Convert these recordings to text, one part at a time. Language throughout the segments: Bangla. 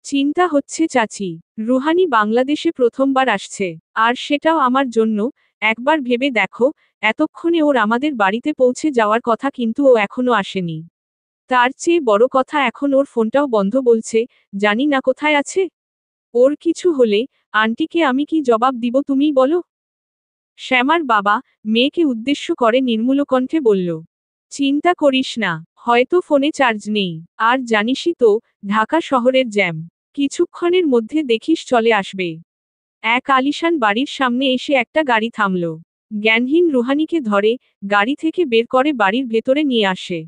চিন্তা হচ্ছে চাচি, রুহানি বাংলাদেশে প্রথমবার আসছে, আর সেটাও আমার জন্য। একবার ভেবে দেখো, এতক্ষণে ওর আমাদের বাড়িতে পৌঁছে যাওয়ার কথা, কিন্তু ও এখনো আসেনি। তার চেয়ে বড় কথা, এখন ওর ফোনটাও বন্ধ বলছে, জানি না কোথায় আছে। ওর কিছু হলে আন্টিকে আমি কি জবাব দিব তুমিই বলো। শ্যামার বাবা মেয়েকে উদ্দেশ্য করে নির্মূল কণ্ঠে বলল, চিন্তা করিস না, হয়তো ফোনে চার্জ নেই। আর জানিসই তো, ঢাকা শহরের জ্যাম, কিছুক্ষণের মধ্যে দেখিস চলে আসবে। এক আলিশান বাড়ির সামনে এসে একটা গাড়ি থামল। জ্ঞানহীন রুহানিকে ধরে গাড়ি থেকে বের করে বাড়ির ভেতরে নিয়ে আসে।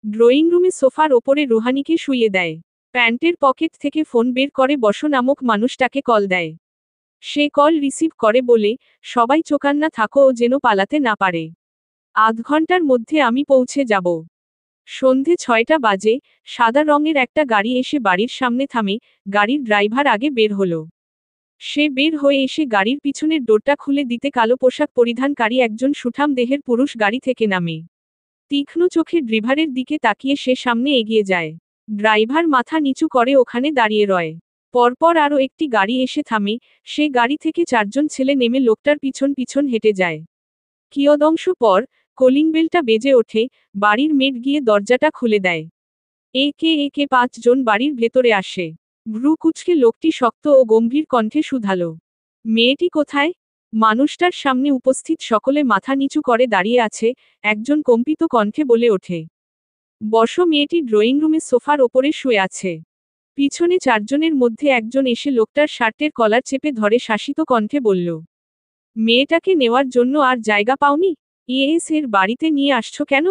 ড্রয়িং রুমে সোফার ওপরে রুহানিকে শুইয়ে দেয়। প্যান্টের পকেট থেকে ফোন বের করে বসো নামক মানুষটাকে কল দেয়। সে কল রিসিভ করে বলে, সবাই চোকান্না থাকো, ও যেন পালাতে না পারে। আধ ঘন্টার মধ্যে আমি পৌঁছে যাব। সন্ধে 6টা বাজে, সাদা রঙের একটা গাড়ি এসে বাড়ির সামনে থামে। গাড়ির ড্রাইভার আগে বের হলো। সে বের হয়ে এসে গাড়ির পিছনের ডোরটা খুলে দিতে কালো পোশাক পরিধানকারী একজন সুঠাম দেহের পুরুষ গাড়ি থেকে নামে। তীক্ষ্ণ চোখে ড্রাইভারের দিকে তাকিয়ে সে সামনে এগিয়ে যায়। ড্রাইভার মাথা নিচু করে ওখানে দাঁড়িয়ে রয়। পরপর আরও একটি গাড়ি এসে থামে। সে গাড়ি থেকে 4জন ছেলে নেমে লোকটার পিছন পিছন হেঁটে যায়। কিয়দংশ পর কলিং বেলটা বেজে ওঠে। বাড়ির মেড গিয়ে দরজাটা খুলে দেয়। একে একে 5জন বাড়ির ভেতরে আসে। ভ্রু কুঁচকে লোকটি শক্ত ও গম্ভীর কণ্ঠে শুধালো, মেয়েটি কোথায়? মানুষটার সামনে উপস্থিত সকলে মাথা নিচু করে দাঁড়িয়ে আছে। একজন কম্পিত কণ্ঠে বলে ওঠে, বসো। মেয়েটি ড্রয়িং রুমে সোফার ওপরে শুয়ে আছে। পিছনে 4জনের মধ্যে একজন এসে লোকটার শার্টের কলার চেপে ধরে শাসিত কণ্ঠে বলল, মেয়েটাকে নেওয়ার জন্য আর জায়গা পাওনি? ইয়েস, এর বাড়িতে নিয়ে আসছো কেন?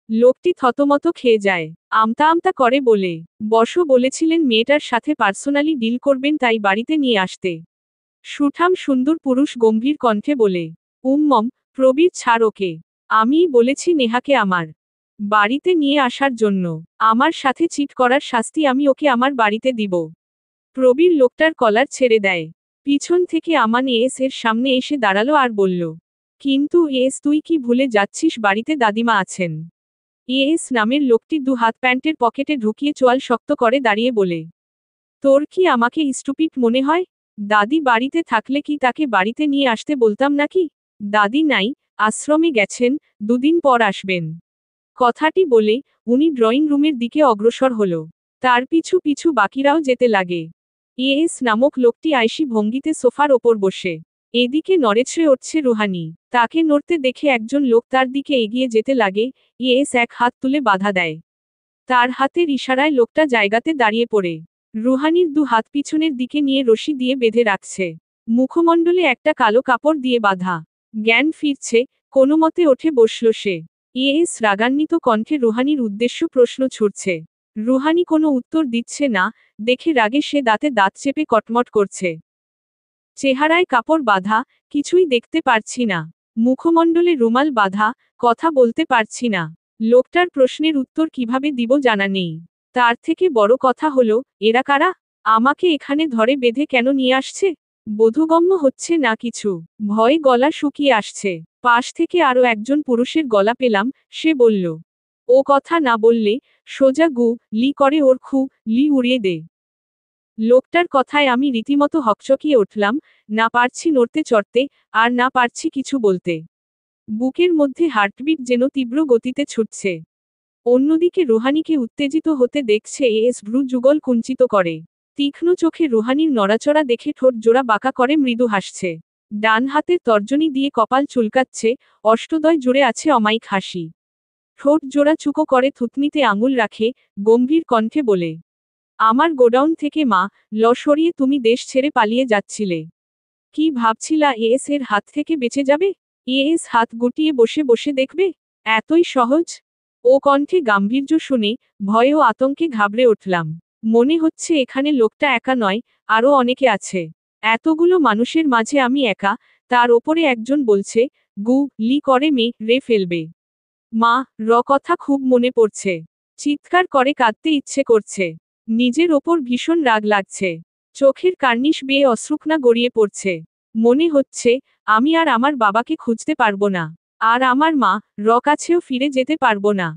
লোকটি থতমত খেয়ে যায়। আমতা আমতা করে বলে, বসো, বলেছিলেন মেয়েটার সাথে পার্সোনালি ডিল করবেন, তাই বাড়িতে নিয়ে আসতে। সুঠাম সুন্দর পুরুষ গম্ভীর কণ্ঠে বলে, প্রবীর ছাড় ওকে। আমিই বলেছি নেহাকে আমার বাড়িতে নিয়ে আসার জন্য। আমার সাথে চিট করার শাস্তি আমি ওকে আমার বাড়িতে দিব। প্রবীর লোকটার কলার ছেড়ে দেয়। পিছন থেকে আমান এর সামনে এসে দাঁড়ালো আর বলল, কিন্তু তুই কি ভুলে যাচ্ছিস বাড়িতে দাদিমা আছেন? নামের লোকটি 2 হাত প্যান্টের পকেটে ঢুকিয়ে চোয়াল শক্ত করে দাঁড়িয়ে বলে, তোর কি আমাকে স্টুপিড মনে হয়? দাদি বাড়িতে থাকলে কি তাকে বাড়িতে নিয়ে আসতে বলতাম নাকি? দাদি নাই, আশ্রমে গেছেন, 2 দিন পর আসবেন। কথাটি বলে উনি ড্রয়িং রুমের দিকে অগ্রসর হল। তার পিছু পিছু বাকিরাও যেতে লাগে। নামক লোকটি আইসি ভঙ্গিতে সোফার ওপর বসে। এদিকে নড়েচড়ে উঠছে রুহানি। তাকে নড়তে দেখে একজন লোক তার দিকে এগিয়ে যেতে লাগে। এক হাত তুলে বাধা দেয়। তার হাতের ইশারায় লোকটা জায়গাতে দাঁড়িয়ে পড়ে। রুহানির 2 হাত পিছনের দিকে নিয়ে রশি দিয়ে বেঁধে রাখছে। মুখমণ্ডলে একটা কালো কাপড় দিয়ে বাঁধা। জ্ঞান ফিরছে, কোনোমতে ওঠে বসল সে। রাগান্বিত কণ্ঠে রুহানির উদ্দেশ্য প্রশ্ন ছুড়ছে। রুহানি কোনো উত্তর দিচ্ছে না, দেখে রাগে সে দাঁতে দাঁত চেপে কটমট করছে। চেহারায় কাপড় বাঁধা, কিছুই দেখতে পারছি না। মুখমণ্ডলে রুমাল বাঁধা, কথা বলতে পারছি না। লোকটার প্রশ্নের উত্তর কিভাবে দিব জানা নেই। তার থেকে বড় কথা হলো, এরা কারা? আমাকে এখানে ধরে বেঁধে কেন নিয়ে আসছে? বোধগম্য হচ্ছে না কিছু। ভয়ে গলা শুকিয়ে আসছে। পাশ থেকে আরও একজন পুরুষের গলা পেলাম। সে বলল, ও কথা না বললে সোজা লি করে ওর লি উড়িয়ে দে। লোকটার কথায় আমি রীতিমতো হকচকিয়ে উঠলাম। না পারছি নড়তে চড়তে, আর না পারছি কিছু বলতে। বুকের মধ্যে হার্টবিট যেন তীব্র গতিতে ছুটছে। অন্যদিকে রুহানিকে উত্তেজিত হতে দেখছে ভ্রু যুগল কুঞ্চিত করে। তীক্ষ্ণ চোখে রুহানির নড়াচড়া দেখে ঠোঁট জোড়া বাঁকা করে মৃদু হাসছে। ডান হাতের তর্জনী দিয়ে কপাল চুলকাচ্ছে, অষ্টদয় জুড়ে আছে অমায়িক হাসি। ঠোঁট জোড়া চুকো করে থুতনিতে আঙুল রাখে, গম্ভীর কণ্ঠে বলে, আমার গোডাউন থেকে সরিয়ে তুমি দেশ ছেড়ে পালিয়ে যাচ্ছিলে। কি ভাবছিলা এর হাত থেকে বেঁচে যাবে? হাত গুটিয়ে বসে বসে দেখবে? এতই সহজ? ও কণ্ঠে গাম্ভীর্য শুনে ভয়ে ও আতঙ্কে ঘাবড়ে উঠলাম। মনে হচ্ছে এখানে লোকটা একা নয়, আরও অনেকে আছে। এতগুলো মানুষের মাঝে আমি একা, তার ওপরে একজন বলছে, লি করে রে ফেলবে। কথা খুব মনে পড়ছে। চিৎকার করে কাঁদতে ইচ্ছে করছে। নিজের ওপর ভীষণ রাগ লাগছে। চোখের কার্নিশ বেয়ে অশ্রুকণা গড়িয়ে পড়ছে। মনে হচ্ছে আমি আর আমার বাবাকে খুঁজতে পারবো না। আর আমার কাছেও ফিরে যেতে পারবো না।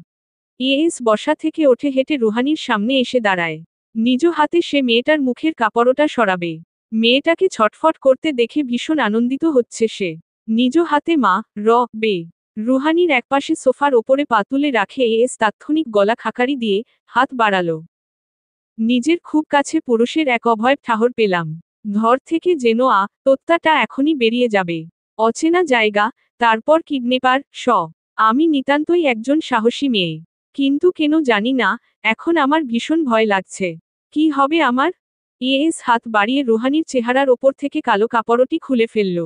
বসা থেকে ওঠে হেঁটে রুহানির সামনে এসে দাঁড়ায়। নিজ হাতে সে মেয়েটার মুখের কাপড়টা সরাবে। মেয়েটাকে ছটফট করতে দেখে ভীষণ আনন্দিত হচ্ছে সে। নিজ হাতে মা বে রুহানির একপাশে সোফার ওপরে পা তুলে রাখে এস তাৎক্ষণিক গলা খাকারি দিয়ে হাত বাড়ালো। নিজের খুব কাছে পুরুষের এক অভয় ঠাহর পেলাম। ঘর থেকে যেন তোত্তাটা এখনই বেরিয়ে যাবে। অচেনা জায়গা, তারপর কিডন্যাপার আমি নিতান্তই একজন সাহসী মেয়ে। কিন্তু কেন জানি না, এখন আমার ভীষণ ভয় লাগছে। কি হবে আমার? এস হাত বাড়িয়ে রুহানির চেহারার ওপর থেকে কালো কাপড়টি খুলে ফেলল।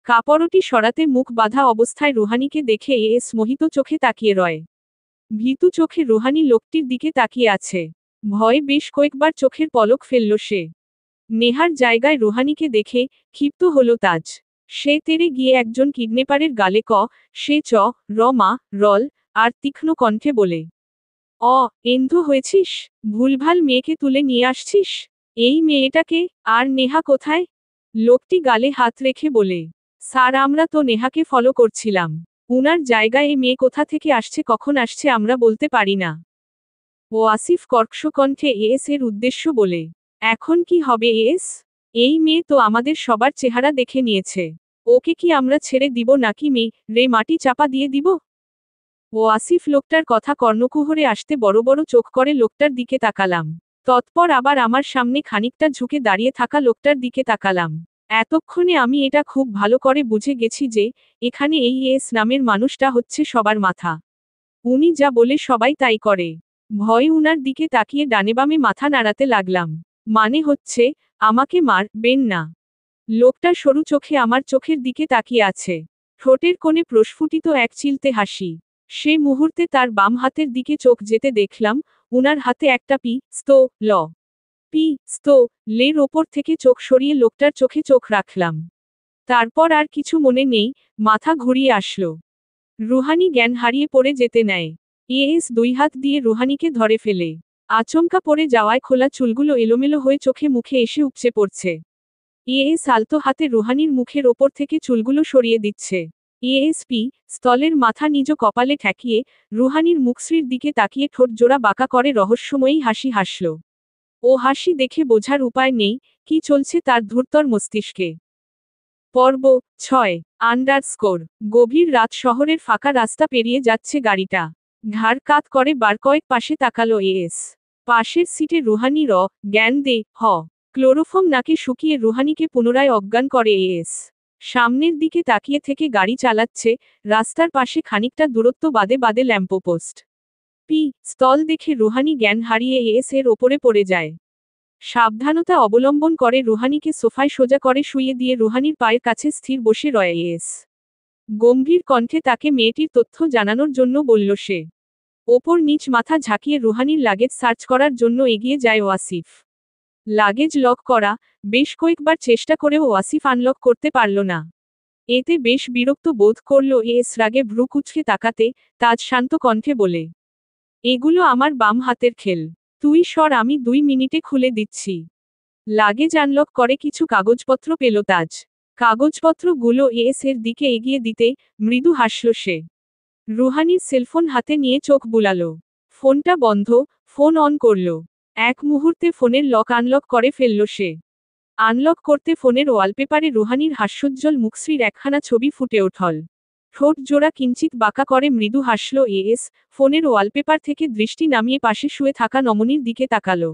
কাপড়টি সরাতে মুখ বাঁধা অবস্থায় রুহানিকে দেখে এস মোহিত চোখে তাকিয়ে রয়। ভীতু চোখে রুহানি লোকটির দিকে তাকিয়ে আছে। ভয়ে বেশ কয়েকবার চোখের পলক ফেলল সে। নেহার জায়গায় রুহানিকে দেখে ক্ষিপ্ত হল তাজ। সে তেড়ে গিয়ে একজন কিডন্যাপারের গালে সে মা রল আর তীক্ষ্ণ কণ্ঠে বলে, এন্ধ হয়েছিস? ভুলভাল মেয়েকে তুলে নিয়ে আসছিস? এই মেয়েটাকে? আর নেহা কোথায়? লোকটি গালে হাত রেখে বলে, স্যার আমরা তো নেহাকে ফলো করছিলাম। উনার জায়গায় এই মেয়ে কোথা থেকে আসছে কখন আসছে আমরা বলতে পারি না। আসিফ কর্কশ কণ্ঠে এস এর উদ্দেশ্য বলে, এখন কি হবে এস? এই মেয়ে তো আমাদের সবার চেহারা দেখে নিয়েছে। ওকে কি আমরা ছেড়ে দিব নাকি মেয়ে মাটি চাপা দিয়ে দিব? আসিফ লোকটার কথা কর্ণকুহরে আসতে বড় বড় চোখ করে লোকটার দিকে তাকালাম। তৎপর আবার আমার সামনে খানিকটা ঝুঁকে দাঁড়িয়ে থাকা লোকটার দিকে তাকালাম। এতক্ষণে আমি এটা খুব ভালো করে বুঝে গেছি যে এখানে এই এস নামের মানুষটা হচ্ছে সবার মাথা। উনি যা বলে সবাই তাই করে। ভয়ে উনার দিকে তাকিয়ে ডানেবামে মাথা নাড়াতে লাগলাম। মানে হচ্ছে, আমাকে মারবেন না। লোকটা সরু চোখে আমার চোখের দিকে তাকিয়ে আছে। ঠোঁটের কোণে প্রস্ফুটিত এক চিলতে হাসি। সে মুহূর্তে তার বাম হাতের দিকে চোখ যেতে দেখলাম, উনার হাতে একটা লের ওপর থেকে চোখ সরিয়ে লোকটার চোখে চোখ রাখলাম। তারপর আর কিছু মনে নেই, মাথা ঘুরিয়ে আসলো। রুহানি জ্ঞান হারিয়ে পড়ে যেতে নেয়। এস দুই হাত দিয়ে রুহানিকে ধরে ফেলে। আচমকা পড়ে যাওয়ায় খোলা চুলগুলো এলোমেলো হয়ে চোখে মুখে এসে উপচে পড়ছে। এস আলতো হাতে রুহানির মুখের ওপর থেকে চুলগুলো সরিয়ে দিচ্ছে। এএসপি স্থলের মাথা নিজ কপালে ঠেকিয়ে রুহানির মুখশ্রীর দিকে তাকিয়ে ঠোঁট জোড়া বাঁকা করে রহস্যময়ী হাসি হাসল। ও হাসি দেখে বোঝার উপায় নেই কি চলছে তার ধূর্তর মস্তিষ্কে। পর্ব 6 গভীর রাত শহরের ফাঁকা রাস্তা পেরিয়ে যাচ্ছে গাড়িটা। ঘাড় কাত করে বার কয়েক পাশে তাকালো এস। পাশের সিটে রুহানি জ্ঞান দে ক্লোরোফর্ম নাকে শুকিয়ে রুহানিকে পুনরায় অজ্ঞান করে এস। সামনের দিকে তাকিয়ে থেকে গাড়ি চালাচ্ছে, রাস্তার পাশে খানিকটা দূরত্ব বাদে বাদে ল্যাম্পপোস্ট। স্থল দেখে রুহানি জ্ঞান হারিয়ে এস এর ওপরে পড়ে যায়। সাবধানতা অবলম্বন করে রুহানিকে সোফায় সোজা করে শুইয়ে দিয়ে রুহানির পায়ের কাছে স্থির বসে রয় এস। গম্ভীর কণ্ঠে তাকে মেয়েটির তথ্য জানানোর জন্য বলল সে। ওপর নিচ মাথা ঝাঁকিয়ে রুহানির লাগেজ সার্চ করার জন্য এগিয়ে যায় ওয়াসিফ। লাগেজ লক করা, বেশ কয়েকবার চেষ্টা করেও ওয়াসিফ আনলক করতে পারল না। এতে বেশ বিরক্ত বোধ করল এস রাগে ভ্রু কুঁচকে তাকাতে, তাজ শান্ত কণ্ঠে বলে, এগুলো আমার বাম হাতের খেল। তুই সর আমি 2 মিনিটে খুলে দিচ্ছি। লাগেজ আনলক করে কিছু কাগজপত্র পেল তাজ। কাগজপত্রগুলো এস এর দিকে এগিয়ে দিতে মৃদু হাসল সে। রুহানির সেলফোন হাতে নিয়ে চোখ বুলালো। ফোনটা বন্ধ, ফোন অন করল। এক মুহূর্তে ফোনের লক আনলক করে ফেলল সে। আনলক করতে ফোনের ওয়ালপেপারে রুহানির হাস্যোজ্জ্বল মুখশ্রীর একখানা ছবি ফুটে ওঠল। ঠোঁট জোড়া কিঞ্চিত বাঁকা করে মৃদু হাসল এস। ফোনের ওয়ালপেপার থেকে দৃষ্টি নামিয়ে পাশে শুয়ে থাকা নমনীর দিকে তাকালো।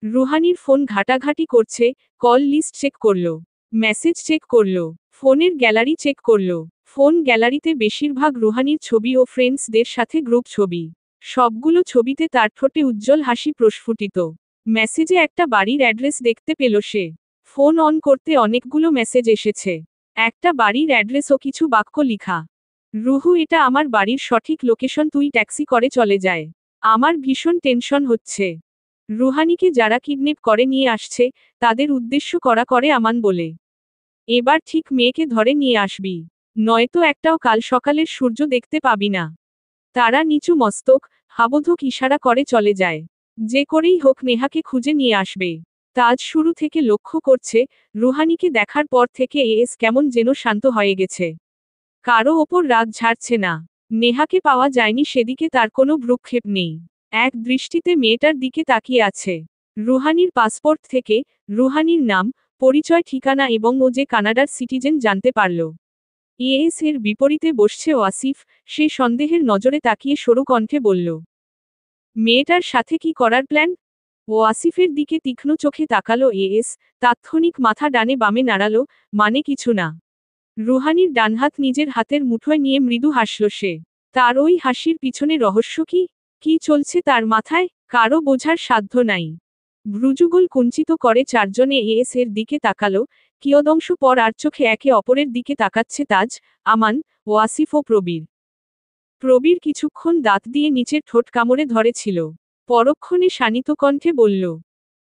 রুহানির ফোন ঘাটাঘাটি করছে, কল লিস্ট চেক করল, মেসেজ চেক করল, ফোনের গ্যালারি চেক করল। ফোন গ্যালারিতে বেশিরভাগ রুহানির ছবি ও ফ্রেন্ডসদের সাথে গ্রুপ ছবি। সবগুলো ছবিতে তার ঠোঁটে উজ্জ্বল হাসি প্রস্ফুটিত। মেসেজে একটা বাড়ির অ্যাড্রেস দেখতে পেল সে। ফোন অন করতে অনেকগুলো মেসেজ এসেছে। একটা বাড়ির অ্যাড্রেস ও কিছু বাক্য লিখা। রুহু এটা আমার বাড়ির সঠিক লোকেশন, তুই ট্যাক্সি করে চলে যায়। আমার ভীষণ টেনশন হচ্ছে। রুহানিকে যারা কিডন্যাপ করে নিয়ে আসছে, তাদের উদ্দেশ্য করা করে আমান বলে। এবার ঠিক মেয়েকে ধরে নিয়ে আসবি, নয়তো একটাও কাল সকালের সূর্য দেখতে পাবি না। তারা নিচু মস্তক, হাবোধক ইশারা করে চলে যায়। যে করেই হোক নেহাকে খুঁজে নিয়ে আসবে। তাজ শুরু থেকে লক্ষ্য করছে, রুহানিকে দেখার পর থেকে এস কেমন যেন শান্ত হয়ে গেছে। কারো ওপর রাগ ঝাড়ছে না। নেহাকে পাওয়া যায়নি সেদিকে তার কোনো ভ্রুক্ষেপ নেই। এক দৃষ্টিতে মেয়েটার দিকে তাকিয়ে আছে। রুহানির পাসপোর্ট থেকে রুহানির নাম, পরিচয়, ঠিকানা এবং ও যে কানাডার সিটিজেন জানতে পারল। এএস এর বিপরীতে বসছে ওয়াসিফ, সে সন্দেহের নজরে তাকিয়ে সরু কণ্ঠে বলল, মেয়েটার সাথে কি করার প্ল্যান? ওয়াসিফের দিকে তীক্ষ্ণ চোখে তাকালো এএস, তাৎক্ষণিক মাথা ডানে বামে নাড়ালো, মানে কিছু না। রুহানির ডানহাত নিজের হাতের মুঠোয় নিয়ে মৃদু হাসল সে। তার ওই হাসির পিছনে রহস্য কি? কি চলছে তার মাথায়? কারো বোঝার সাধ্য নাই। ভ্রুযুগল কুঞ্চিত করে চারজনে এএস এর দিকে তাকালো, কিয়দংশ পর আর চোখে একে অপরের দিকে তাকাচ্ছে তাজ, আমান, ওয়াসিফ ও প্রবীর। প্রবীর কিছুক্ষণ দাঁত দিয়ে নিচের ঠোঁট কামড়ে ধরেছিল। পরক্ষণে শানিত কণ্ঠে বলল,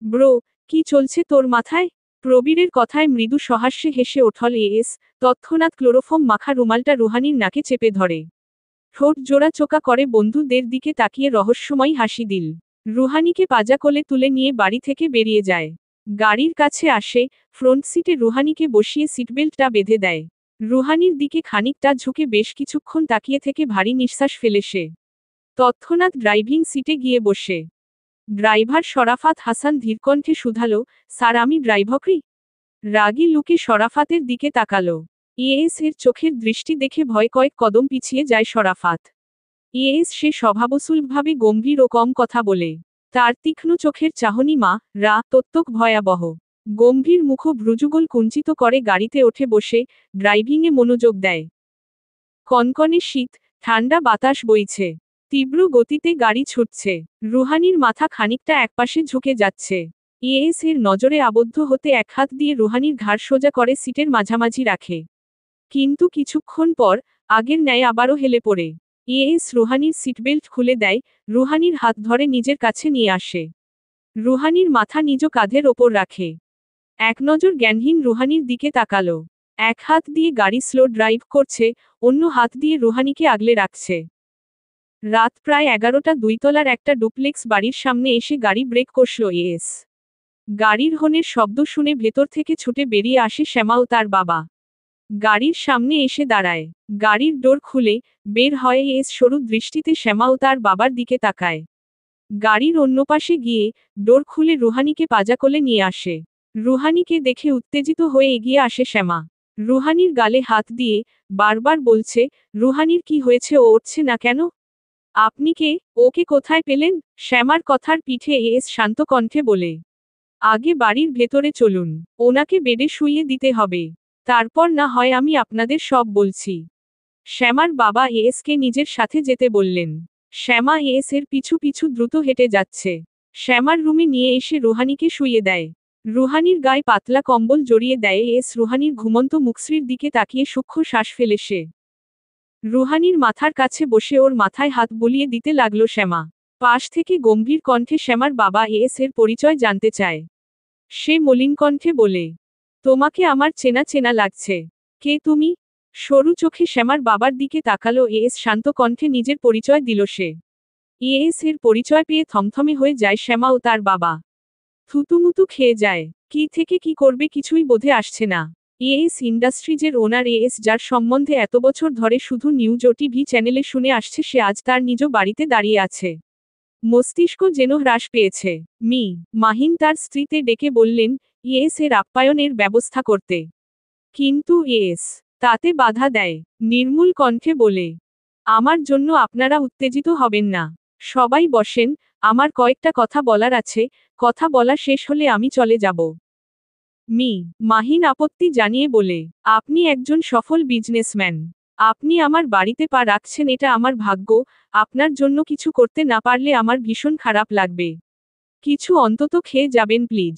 ব্রো, কি চলছে তোর মাথায়? প্রবীরের কথায় মৃদু সহাস্যে হেসে ওঠল এএস, তৎক্ষণাৎ ক্লোরোফর্ম মাখা রুমালটা রুহানির নাকে চেপে ধরে। ঠোঁট জোড়া চোকা করে বন্ধুদের দিকে তাকিয়ে রহস্যময় হাসি দিল। রুহানিকে পাজা কোলে তুলে নিয়ে বাড়ি থেকে বেরিয়ে যায়। গাড়ির কাছে আসে, ফ্রন্ট সিটে রুহানিকে বসিয়ে সিটবেল্টটা বেঁধে দেয়। রুহানির দিকে খানিকটা ঝুঁকে বেশ কিছুক্ষণ তাকিয়ে থেকে ভারী নিঃশ্বাস ফেলে সে। তৎক্ষণাৎ ড্রাইভিং সিটে গিয়ে বসে। ড্রাইভার শরাফাত হাসান ধীরকণ্ঠে শুধালো, স্যার আমি ড্রাইভকরি? রাগী লুকে শরাফাতের দিকে তাকালো। এএস এর চোখের দৃষ্টি দেখে ভয় কয়েক কদম পিছিয়ে যায় শরাফাত। এএস সে স্বভাবসুলভভাবে গম্ভীর ও কম কথা বলে। তার তীক্ষ্ণ চোখের চাহনি মা রা তত্ত্বক ভয়াবহ। গম্ভীর মুখ ভ্রুযুগল কুঞ্চিত করে গাড়িতে ওঠে বসে, ড্রাইভিংয়ে মনোযোগ দেয়। কনকনে শীত, ঠান্ডা বাতাস বইছে। তীব্র গতিতে গাড়ি ছুটছে। রুহানির মাথা খানিকটা একপাশে ঝুঁকে যাচ্ছে। এএস এর নজরে আবদ্ধ হতে এক হাত দিয়ে রুহানির ঘাড় সোজা করে সিটের মাঝামাঝি রাখে। কিন্তু কিছুক্ষণ পর, আগের ন্যায় আবারও হেলে পড়ে। এএস রুহানির সিটবেল্ট খুলে দেয়, রুহানির হাত ধরে নিজের কাছে নিয়ে আসে। রুহানির মাথা নিজ কাঁধের ওপর রাখে। এক নজর জ্ঞানহীন রুহানির দিকে তাকালো। এক হাত দিয়ে গাড়ি স্লো ড্রাইভ করছে, অন্য হাত দিয়ে রুহানিকে আগলে রাখছে। রাত প্রায় 11টা, দুইতলার একটা ডুপ্লেক্স বাড়ির সামনে এসে গাড়ি ব্রেক কষল এএস। গাড়ির হর্নের শব্দ শুনে ভেতর থেকে ছুটে বেরিয়ে আসে শ্যামা ও তার বাবা। গাড়ির সামনে এসে দাঁড়ায়। গাড়ির ডোর খুলে বের হয় এএস, সরু দৃষ্টিতে শ্যামা ও তার বাবার দিকে তাকায়। গাড়ির অন্য পাশে গিয়ে ডোর খুলে রুহানিকে পাজা কোলে নিয়ে আসে। রুহানিকে দেখে উত্তেজিত হয়ে এগিয়ে আসে শ্যামা। রুহানির গালে হাত দিয়ে বারবার বলছে, রুহানির কি হয়েছে, ও উঠছে না কেন? আপনি কে? ওকে কোথায় পেলেন? শ্যামার কথার পিঠে এএস শান্ত কণ্ঠে বলে, আগে বাড়ির ভেতরে চলুন, ওনাকে বেডে শুইয়ে দিতে হবে। তারপর না হয় আমি আপনাদের সব বলছি। শ্যামার বাবা এএসকে নিজের সাথে যেতে বললেন। শ্যামা এএস এর পিছু পিছু দ্রুত হেঁটে যাচ্ছে। শ্যামার রুমে নিয়ে এসে রুহানিকে শুইয়ে দেয়। রুহানির গায়ে পাতলা কম্বল জড়িয়ে দেয় এএস। রুহানির ঘুমন্ত মুখশ্রীর দিকে তাকিয়ে সূক্ষ্ম শ্বাস ফেলে সে। রুহানির মাথার কাছে বসে ওর মাথায় হাত বুলিয়ে দিতে লাগলো শ্যামা। পাশ থেকে গম্ভীর কণ্ঠে শ্যামার বাবা এএস এর পরিচয় জানতে চায়। সে মলিন কণ্ঠে বলে, তোমাকে আমার চেনা চেনা লাগছে। কে তুমি? সরু চোখে শ্যামার বাবার দিকে তাকালো এএস। শান্ত কণ্ঠে নিজের পরিচয় দিল সে। এএস এর পরিচয় পেয়ে থমথমে হয়ে যায় শ্যামা ও তার বাবা। থুতুমুতু খেয়ে যায়। কি থেকে কি করবে কিছুই বোধে আসছে না। এএস ইন্ডাস্ট্রিজের ওনার এএস, যার সম্বন্ধে এত বছর ধরে শুধু নিউজ ও টিভি চ্যানেলে শুনে আসছে, সে আজ তার নিজ বাড়িতে দাঁড়িয়ে আছে। মস্তিষ্ক যেন হ্রাস পেয়েছে। মাহিন তার স্ত্রীতে ডেকে বললেন, এএস এর আপ্যায়নের ব্যবস্থা করতে। কিন্তু এএস তাতে বাধা দেয়, নির্মূল কণ্ঠে বলে, আমার জন্য আপনারা উত্তেজিত হবেন না। সবাই বসেন, আমার কয়েকটা কথা বলার আছে। কথা বলা শেষ হলে আমি চলে যাব। মাহিন আপত্তি জানিয়ে বলে, আপনি একজন সফল বিজনেসম্যান। আপনি আমার বাড়িতে পা রাখছেন, এটা আমার ভাগ্য। আপনার জন্য কিছু করতে না পারলে আমার ভীষণ খারাপ লাগবে। কিছু অন্তত খেয়ে যাবেন প্লিজ।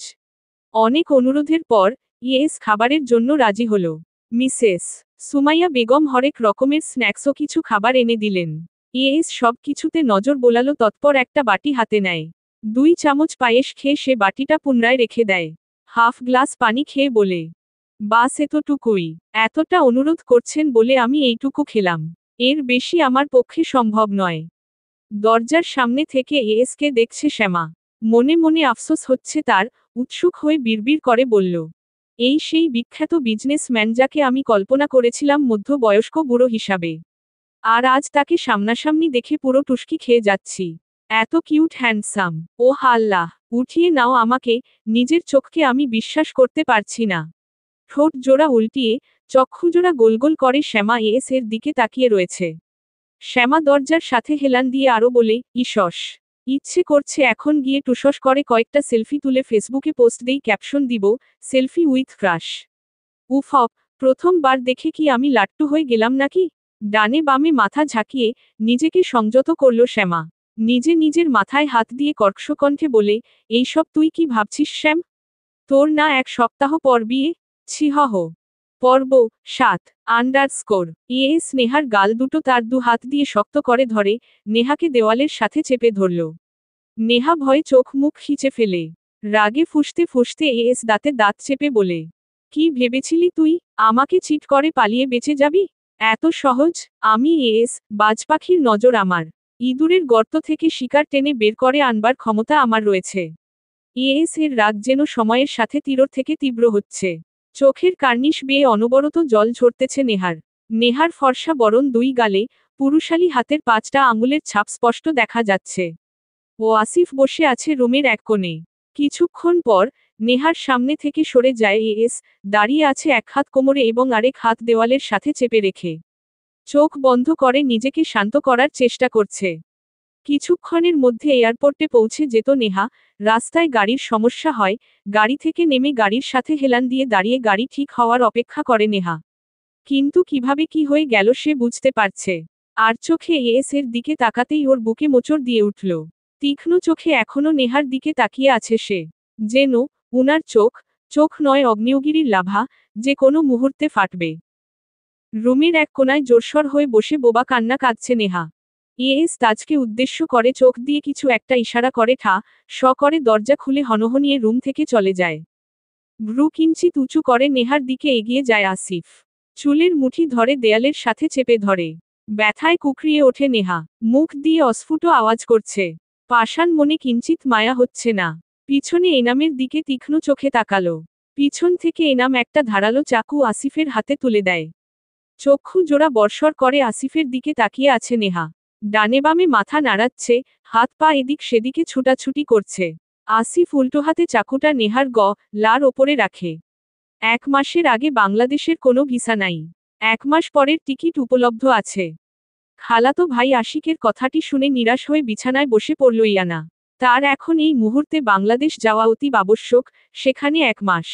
অনেক অনুরোধের পর এএস খাবারের জন্য রাজি হল। মিসেস সুমাইয়া বেগম হরেক রকমের স্ন্যাক্স ও কিছু খাবার এনে দিলেন। এএস সব কিছুতে নজর বোলালো, তৎপর একটা বাটি হাতে নেয়। 2 চামচ পায়েস খেয়ে সে বাটিটা পুনরায় রেখে দেয়। হাফ গ্লাস পানি খেয়ে বলে, বাস এতটুকুই। এতটা অনুরোধ করছেন বলে আমি এইটুকু খেলাম। এর বেশি আমার পক্ষে সম্ভব নয়। দরজার সামনে থেকে এএসকে দেখছে শ্যামা। মনে মনে আফসোস হচ্ছে তার। উৎসুক হয়ে বিড়বিড় করে বলল, এই সেই বিখ্যাত বিজনেসম্যান যাকে আমি কল্পনা করেছিলাম মধ্যবয়স্ক বুড়ো হিসাবে। আর আজ তাকে সামনাসামনি দেখে পুরো টুস্কি খেয়ে যাচ্ছি। এত কিউট, হ্যান্ডসাম। ও আল্লাহ, উঠিয়ে নাও আমাকে, নিজের চোখকে আমি বিশ্বাস করতে পারছি না। ঠোঁট জোড়া উল্টিয়ে, চক্ষুজোড়া গোল গোল করে শ্যামা এর দিকে তাকিয়ে রয়েছে। শ্যামা দরজার সাথে হেলান দিয়ে আরো বলে, ইসস। ইচ্ছে করছে এখন গিয়ে টুসস করে কয়েকটা সেলফি তুলে ফেসবুকে পোস্ট দেই, ক্যাপশন দিব, সেলফি উইথ ক্রাশ। উফ, প্রথমবার দেখে কি আমি লাট্টু হয়ে গেলাম নাকি? ডানে বামে মাথা ঝাঁকিয়ে নিজেকে সংযত করল শ্যামা। নিজের মাথায় হাত দিয়ে কর্কশ কণ্ঠে বলে, এইসব তুই কি ভাবছিস শ্যাম? তোর না 1 সপ্তাহ পর বিয়ে? ছিহহ। পর্ব 7 নেহার গাল দুটো তার হাত দিয়ে শক্ত করে ধরে, নেহাকে দেওয়ালের সাথে চেপে ধরল। নেহা ভয়ে চোখ মুখ খিচে ফেলে। রাগে ফুঁসতে ফুঁসতে দাঁতে দাঁত চেপে বলে, কি ভেবেছিলি তুই, আমাকে চিট করে পালিয়ে বেঁচে যাবি? এত সহজ? আমি বাজপাখির নজর আমার। ইঁদুরের গর্ত থেকে শিকার টেনে বের করে আনবার ক্ষমতা আমার রয়েছে। এর রাগ যেন সময়ের সাথে তীব্র থেকে তীব্র হচ্ছে। চোখের কার্নিশ বেয়ে অনবরত জল ঝরতেছে নেহার। নেহার ফর্সা বরণ 2 গালে, পুরুষালী হাতের 5টা আঙুলের ছাপ স্পষ্ট দেখা যাচ্ছে। ও আসিফ বসে আছে রুমের এক কোণে। কিছুক্ষণ পর, নেহার সামনে থেকে সরে যায় দাঁড়িয়ে আছে এক হাত কোমরে এবং আরেক হাত দেওয়ালের সাথে চেপে রেখে। চোখ বন্ধ করে নিজেকে শান্ত করার চেষ্টা করছে। কিছুক্ষণের মধ্যে এয়ারপোর্টে পৌঁছে যেত নেহা। রাস্তায় গাড়ির সমস্যা হয়, গাড়ি থেকে নেমে গাড়ির সাথে হেলান দিয়ে দাঁড়িয়ে গাড়ি ঠিক হওয়ার অপেক্ষা করে নেহা। কিন্তু কিভাবে কি হয়ে গেল সে বুঝতে পারছে। আর চোখে এর দিকে তাকাতেই ওর বুকে মোচড় দিয়ে উঠল। তীক্ষ্ণ চোখে এখনো নেহার দিকে তাকিয়ে আছে সে। যেন উনার চোখ নয় অগ্নিয়গিরির লাভা, যে কোনো মুহূর্তে ফাটবে। রুমের এক কোনায় জোরসর হয়ে বসে বোবা কান্না কাঁদছে নেহা। তাজকে উদ্দেশ্য করে চোখ দিয়ে কিছু একটা ইশারা করে করে দরজা খুলে হনহনিয়ে রুম থেকে চলে যায়। ভ্রু কিঞ্চিত উঁচু করে নেহার দিকে এগিয়ে যায় আসিফ। চুলের মুঠি ধরে দেয়ালের সাথে চেপে ধরে। ব্যথায় কুকরিয়ে ওঠে নেহা, মুখ দিয়ে অস্ফুট আওয়াজ করছে। পাষাণ মনে কিঞ্চিত মায়া হচ্ছে না। পিছনে এনামের দিকে তীক্ষ্ণ চোখে তাকালো। পিছন থেকে এনাম একটা ধারালো চাকু আসিফের হাতে তুলে দেয়। চক্ষু জোড়া বর্ষর করে আসিফের দিকে তাকিয়ে আছে নেহা। ডানে বামে মাথা নাড়াচ্ছে, হাত পা এদিক সেদিকে ছুটাছুটি করছে। আসিফ উল্টো হাতে চাকুটা নেহার লার ওপরে রাখে। 1 মাসের আগে বাংলাদেশের কোনো ভিসা নাই। 1 মাস পরের টিকিট উপলব্ধ আছে। খালাতো ভাই আশিকের কথাটি শুনে নিরাশ হয়ে বিছানায় বসে পড়ল ইয়ানা। তার এখন এই মুহূর্তে বাংলাদেশ যাওয়া অতি আবশ্যক, সেখানে 1 মাস।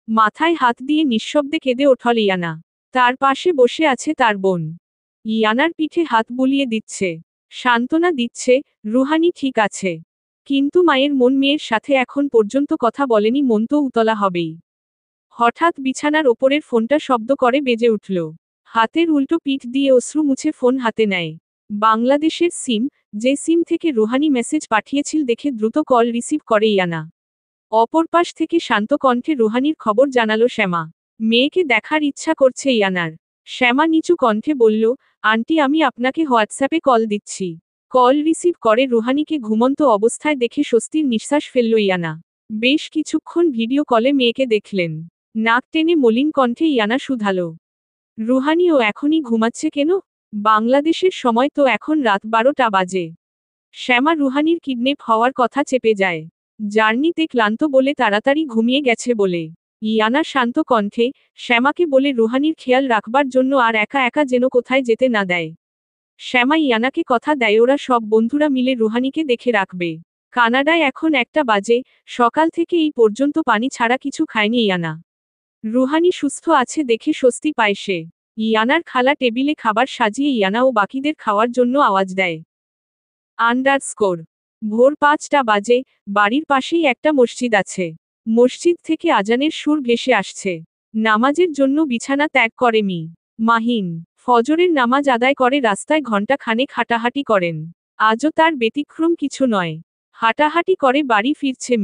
মাথায় হাত দিয়ে নিঃশব্দে কেঁদে ওঠল ইয়ানা। তার পাশে বসে আছে তার বোন। ইয়ানার পিঠে হাত বুলিয়ে দিচ্ছে, সান্ত্বনা দিচ্ছে, রুহানি ঠিক আছে। কিন্তু মায়ের মন মেয়ের সাথে এখন পর্যন্ত কথা বলেনি, মন তো উতলা হবেই। হঠাৎ বিছানার ওপরের ফোনটা শব্দ করে বেজে উঠল। হাতের উল্টো পিঠ দিয়ে অশ্রু মুছে ফোন হাতে নেয়। বাংলাদেশের সিম, যে সিম থেকে রুহানি মেসেজ পাঠিয়েছিল দেখে দ্রুত কল রিসিভ করে ইয়ানা। অপর পাশ থেকে শান্ত কণ্ঠে রুহানির খবর জানালো শ্যামা। মেয়েকে দেখার ইচ্ছা করছে ইয়ানার। শ্যামা নিচু কণ্ঠে বলল, আন্টি আমি আপনাকে হোয়াটসঅ্যাপে কল দিচ্ছি। কল রিসিভ করে রুহানিকে ঘুমন্ত অবস্থায় দেখে স্বস্তির নিঃশ্বাস ফেলল ইয়ানা। বেশ কিছুক্ষণ ভিডিও কলে মেয়েকে দেখলেন। নাক টেনে মলিন কণ্ঠে ইয়ানা শুধালো, রুহানিও এখনই ঘুমাচ্ছে কেন? বাংলাদেশের সময় তো এখন রাত 12টা বাজে। শ্যামা রুহানির কিডন্যাপ হওয়ার কথা চেপে যায়। জার্নিতে ক্লান্ত বলে তাড়াতাড়ি ঘুমিয়ে গেছে বলে। ইয়ানা শান্ত কণ্ঠে শ্যামাকে বলে রুহানির খেয়াল রাখবার জন্য আর একা একা যেন কোথায় যেতে না দেয়। শ্যামা ইয়ানাকে কথা দেয় ওরা সব বন্ধুরা মিলে রুহানিকে দেখে রাখবে। কানাডায় এখন 1টা বাজে, সকাল থেকে এই পর্যন্ত পানি ছাড়া কিছু খায়নি ইয়ানা। রুহানি সুস্থ আছে দেখে স্বস্তি পায় সে। ইয়ানার খালা টেবিলে খাবার সাজিয়ে ইয়ানা ও বাকিদের খাওয়ার জন্য আওয়াজ দেয়। ভোর 5টা বাজে, বাড়ির পাশেই একটা মসজিদ আছে। মসজিদ থেকে আজানের সুর ভেসে আসছে। নামাজের জন্য বিছানা ত্যাগ করে মাহিন। ফজরের নামাজ আদায় করে রাস্তায় ঘণ্টা খানেক হাঁটাহাঁটি করেন। আজও তার ব্যতিক্রম কিছু নয়। হাঁটাহাঁটি করে বাড়ি ফিরছে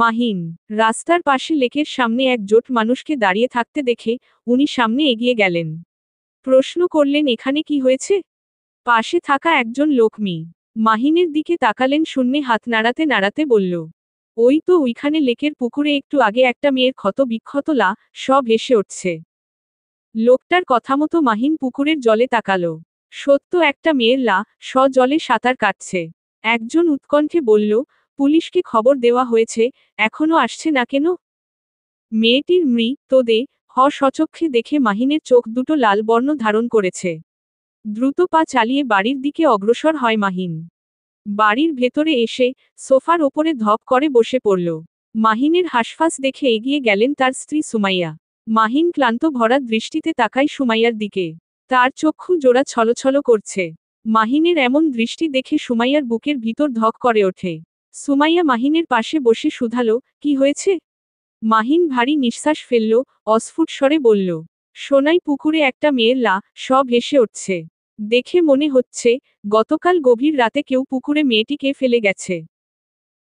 মাহিন। রাস্তার পাশে লেকের সামনে এক জোট মানুষকে দাঁড়িয়ে থাকতে দেখে উনি সামনে এগিয়ে গেলেন। প্রশ্ন করলেন, এখানে কি হয়েছে? পাশে থাকা একজন লোক মাহিনের দিকে তাকালেন, শূন্যে হাত নাড়াতে নাড়াতে বলল, ওই তো ওইখানে লেকের পুকুরে একটু আগে একটা মেয়ের ক্ষত বিক্ষত সব ভেসে উঠছে। লোকটার কথা মতো মাহিন পুকুরের জলে তাকালো। সত্য একটা মেয়ের জলে সাঁতার কাটছে। একজন উৎকণ্ঠে বলল, পুলিশকে খবর দেওয়া হয়েছে, এখনো আসছে না কেন? মেয়েটির মৃতদেহ সচক্ষে দেখে মাহিনের চোখ দুটো লাল বর্ণ ধারণ করেছে। দ্রুত পা চালিয়ে বাড়ির দিকে অগ্রসর হয় মাহিন। বাড়ির ভেতরে এসে সোফার ওপরে ধপ করে বসে পড়ল। মাহিনের হাসফাস দেখে এগিয়ে গেলেন তার স্ত্রী সুমাইয়া। মাহিন ক্লান্ত ভরা দৃষ্টিতে তাকায় সুমাইয়ার দিকে। তার চক্ষু জোড়া ছলছল করছে। মাহিনের এমন দৃষ্টি দেখে সুমাইয়ার বুকের ভিতর ধক করে ওঠে। সুমাইয়া মাহিনের পাশে বসে শুধালো, কি হয়েছে? মাহিন ভারী নিঃশ্বাস ফেলল, অস্ফুট স্বরে বলল, সোনাই পুকুরে একটা মেয়ের সব ভেসে উঠছে। দেখে মনে হচ্ছে গতকাল গভীর রাতে কেউ পুকুরে মেয়েটিকে ফেলে গেছে।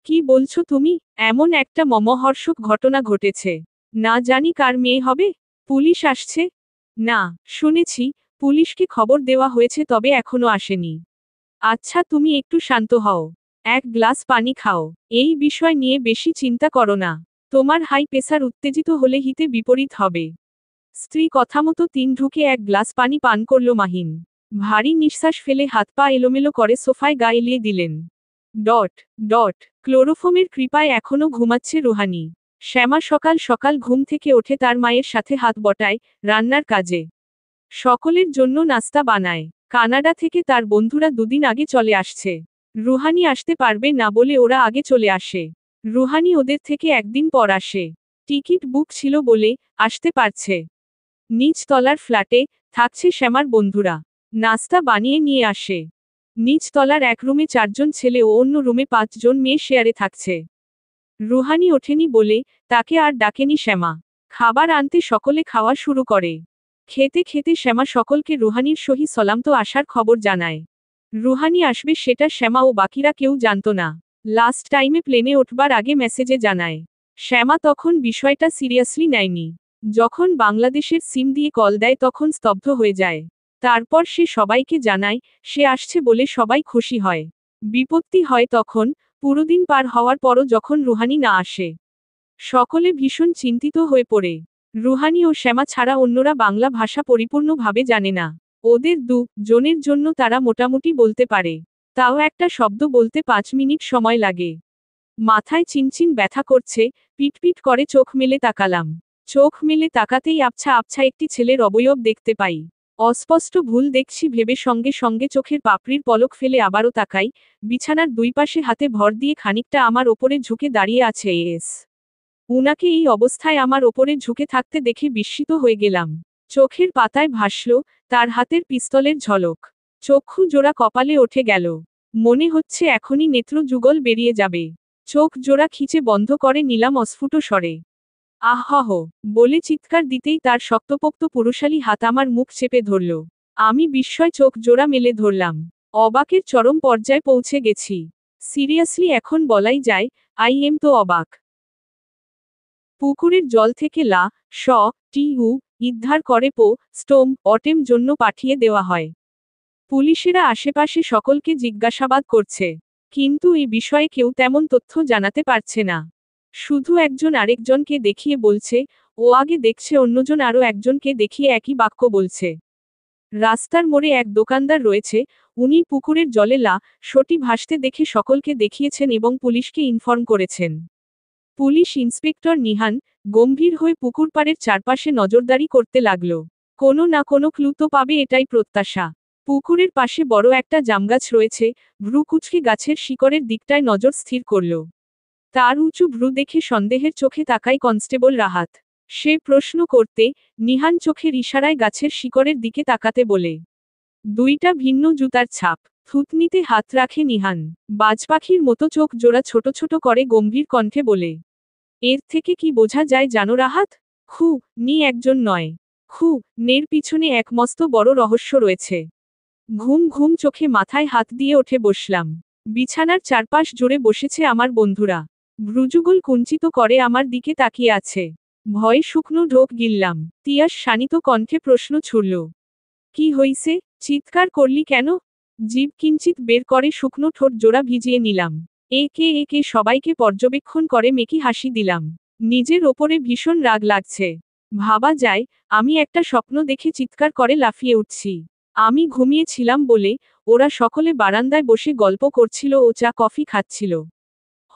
কি বলছো তুমি? এমন একটা মমহর্ষক ঘটনা ঘটেছে। না জানি কার মেয়ে হবে। পুলিশ আসছে? না, শুনেছি পুলিশকে খবর দেওয়া হয়েছে, তবে এখনো আসেনি। আচ্ছা, তুমি একটু শান্ত হও। এক গ্লাস পানি খাও। এই বিষয় নিয়ে বেশি চিন্তা করো না। তোমার হাই প্রেসার উত্তেজিত হলে হিতে বিপরীত হবে। স্ত্রী কথামতো 3 ঢুকে এক গ্লাস পানি পান করল মাহিন। ভারী নিঃশ্বাস ফেলে হাত পা এলোমেলো করে সোফায় গা এলিয়ে দিলেন। ডট ডট ক্লোরোফোমের কৃপায় এখনো ঘুমাচ্ছে রুহানি। শ্যামা সকাল সকাল ঘুম থেকে ওঠে তার মায়ের সাথে হাত বটায় রান্নার কাজে। সকলের জন্য নাস্তা বানায়। কানাডা থেকে তার বন্ধুরা দুদিন আগে চলে আসছে। রুহানি আসতে পারবে না বলে ওরা আগে চলে আসে। রুহানি ওদের থেকে একদিন পর আসে। টিকিট বুক ছিল বলে আসতে পারছে। নিচ তলার ফ্ল্যাটে থাকছে শ্যামার বন্ধুরা। নাস্তা বানিয়ে নিয়ে আসে। নিচ তলার এক রুমে 4 জন ছেলে ও অন্য রুমে 5 জন মেয়ে শেয়ারে থাকছে। রুহানি ওঠেনি বলে তাকে আর ডাকেনি শ্যামা। খাবার আনতে সকলে খাওয়া শুরু করে। খেতে খেতে শ্যামা সকলকে রুহানির সহি সলামত আসার খবর জানায়। রুহানি আসবে সেটা শ্যামা ও বাকিরা কেউ জানত না। লাস্ট টাইমে প্লেনে ওঠবার আগে মেসেজে জানায়। শ্যামা তখন বিষয়টা সিরিয়াসলি নেয়নি। যখন বাংলাদেশের সিম দিয়ে কল দেয় তখন স্তব্ধ হয়ে যায়। তারপর সে সবাইকে জানায় সে আসছে বলে সবাই খুশি হয়। বিপত্তি হয় তখন, পুরো দিন পার হওয়ার পরও যখন রুহানি না আসে। সকলে ভীষণ চিন্তিত হয়ে পড়ে। রুহানি ও শ্যামা ছাড়া অন্যরা বাংলা ভাষা পরিপূর্ণভাবে জানে না। ওদের জনের জন্য তারা মোটামুটি বলতে পারে। তাও একটা শব্দ বলতে 5 মিনিট সময় লাগে। মাথায় চিনচিন ব্যথা করছে, পিটপিট করে চোখ মেলে তাকালাম। চোখ মেলে তাকাতেই আবছা আবছা একটি ছেলের অবয়ব দেখতে পাই। অস্পষ্ট ভুল দেখছি ভেবে সঙ্গে সঙ্গে চোখের পাপড়ির পলক ফেলে আবারও তাকাই। বিছানার দুই পাশে হাতে ভর দিয়ে খানিকটা আমার ওপরে ঝুঁকে দাঁড়িয়ে আছে উনাকে এই অবস্থায় আমার ওপরে ঝুঁকে থাকতে দেখে বিস্মিত হয়ে গেলাম। চোখের পাতায় ভাসল তার হাতের পিস্তলের ঝলক। চক্ষু জোড়া কপালে ওঠে গেল। মনে হচ্ছে এখনই নেত্র যুগল বেরিয়ে যাবে। চোখ জোড়া খিচে বন্ধ করে নিলাম অস্ফুট স্বরে। আহহ বলে চিৎকার দিতেই তার শক্তপোক্ত পুরুষালী হাত আমার মুখ চেপে ধরল। আমি বিস্ময় চোখ জোড়া মেলে ধরলাম। অবাকের চরম পর্যায়ে পৌঁছে গেছি। সিরিয়াসলি এখন বলাই যায়, আই এম তো অবাক। পুকুরের জল থেকে টিউ উদ্ধার করে স্টোম অটেম জন্য পাঠিয়ে দেওয়া হয়। পুলিশেরা আশেপাশে সকলকে জিজ্ঞাসাবাদ করছে। কিন্তু এই বিষয়ে কেউ তেমন তথ্য জানাতে পারছে না। শুধু একজন আরেকজনকে দেখিয়ে বলছে, ও আগে দেখছে, অন্যজন আরও একজনকে দেখিয়ে একই বাক্য বলছে। রাস্তার মোড়ে এক দোকানদার রয়েছে, উনি পুকুরের জলে সটি ভাসতে দেখে সকলকে দেখিয়েছেন এবং পুলিশকে ইনফর্ম করেছেন। পুলিশ ইন্সপেক্টর নিহান গম্ভীর হয়ে পুকুর পাড়ের চারপাশে নজরদারি করতে লাগল। কোনো না কোনো ক্লু তো পাবে এটাই প্রত্যাশা। পুকুরের পাশে বড় একটা জামগাছ রয়েছে, ভ্রু কুচকে গাছের শিকড়ের দিকটায় নজর স্থির করল। তার উঁচু ভ্রু দেখে সন্দেহের চোখে তাকায় কনস্টেবল রাহাত। সে প্রশ্ন করতে নিহান চোখের ইশারায় গাছের শিকড়ের দিকে তাকাতে বলে। 2টা ভিন্ন জুতার ছাপ। থুতনিতে হাত রাখে নিহান। বাজপাখির মতো চোখ জোড়া ছোট ছোট করে গম্ভীর কণ্ঠে বলে। এর থেকে কি বোঝা যায় জানো রাহাত? একজন নয়। নের পিছনে এক মস্ত বড় রহস্য রয়েছে। ঘুম ঘুম চোখে মাথায় হাত দিয়ে উঠে বসলাম। বিছানার চারপাশ জুড়ে বসেছে আমার বন্ধুরা। ভ্রুযুগল কুঞ্চিত করে আমার দিকে তাকিয়ে আছে। ভয়ে শুকনো ঢোক গিললাম। তিয়াস শানিত কণ্ঠে প্রশ্ন ছুড়ল। কি হইছে? চিৎকার করলি কেন? জিভ কিঞ্চিত বের করে শুকনো ঠোঁট জোড়া ভিজিয়ে নিলাম। একে একে সবাইকে পর্যবেক্ষণ করে মেকি হাসি দিলাম। নিজের ওপরে ভীষণ রাগ লাগছে। ভাবা যায়, আমি একটা স্বপ্ন দেখে চিৎকার করে লাফিয়ে উঠছি। আমি ঘুমিয়েছিলাম বলে ওরা সকলে বারান্দায় বসে গল্প করছিল ও চা কফি খাচ্ছিল।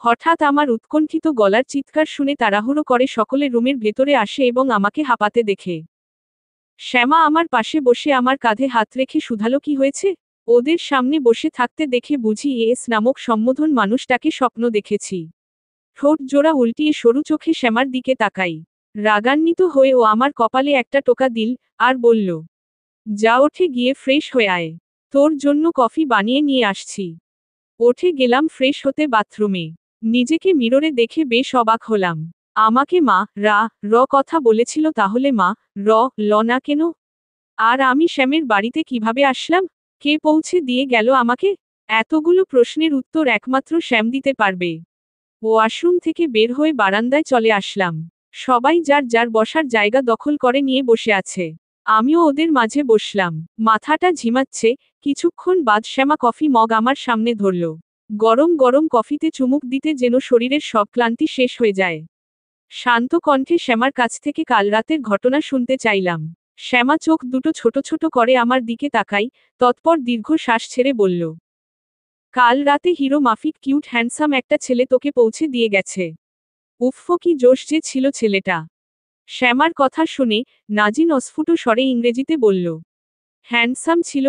হঠাৎ আমার উৎকণ্ঠিত গলার চিৎকার শুনে তাড়াহুড়ো করে সকলে রুমের ভেতরে আসে এবং আমাকে হাঁপাতে দেখে। শ্যামা আমার পাশে বসে আমার কাঁধে হাত রেখে শুধালো কি হয়েছে। ওদের সামনে বসে থাকতে দেখে বুঝি এস নামক সম্বোধন মানুষটাকে স্বপ্ন দেখেছি। ঠোঁট জোড়া উল্টিয়ে সরু চোখে শ্যামার দিকে তাকাই। রাগান্বিত হয়ে ও আমার কপালে একটা টোকা দিল, আর বলল, যা ওঠে গিয়ে ফ্রেশ হয়ে আয়, তোর জন্য কফি বানিয়ে নিয়ে আসছি। ওঠে গেলাম ফ্রেশ হতে বাথরুমে। নিজেকে মিররে দেখে বেশ অবাক হলাম। আমাকে মা র কথা বলেছিল, তাহলে মা ল না কেন? আর আমি শ্যামের বাড়িতে কিভাবে আসলাম? কে পৌঁছে দিয়ে গেল আমাকে? এতগুলো প্রশ্নের উত্তর একমাত্র শ্যাম দিতে পারবে। ওয়াশরুম থেকে বের হয়ে বারান্দায় চলে আসলাম। সবাই যার যার বসার জায়গা দখল করে নিয়ে বসে আছে। আমিও ওদের মাঝে বসলাম। মাথাটা ঝিমাচ্ছে। কিছুক্ষণ বাদ শ্যামা কফি মগ আমার সামনে ধরল। গরম গরম কফিতে চুমুক দিতে যেন শরীরের সব ক্লান্তি শেষ হয়ে যায়। শান্ত কণ্ঠে শ্যামার কাছ থেকে কাল রাতের ঘটনা শুনতে চাইলাম। শ্যামা চোখ দুটো ছোট ছোট করে আমার দিকে তাকাই, তৎপর দীর্ঘ শ্বাস ছেড়ে বলল, কাল রাতে হিরো মাফিক কিউট হ্যান্ডসাম একটা ছেলে তোকে পৌঁছে দিয়ে গেছে। উফ কি জোশ যে ছিল ছেলেটা। শ্যামার কথা শুনে নাজিন অস্ফুট স্বরে ইংরেজিতে বলল, হ্যান্ডসাম ছিল?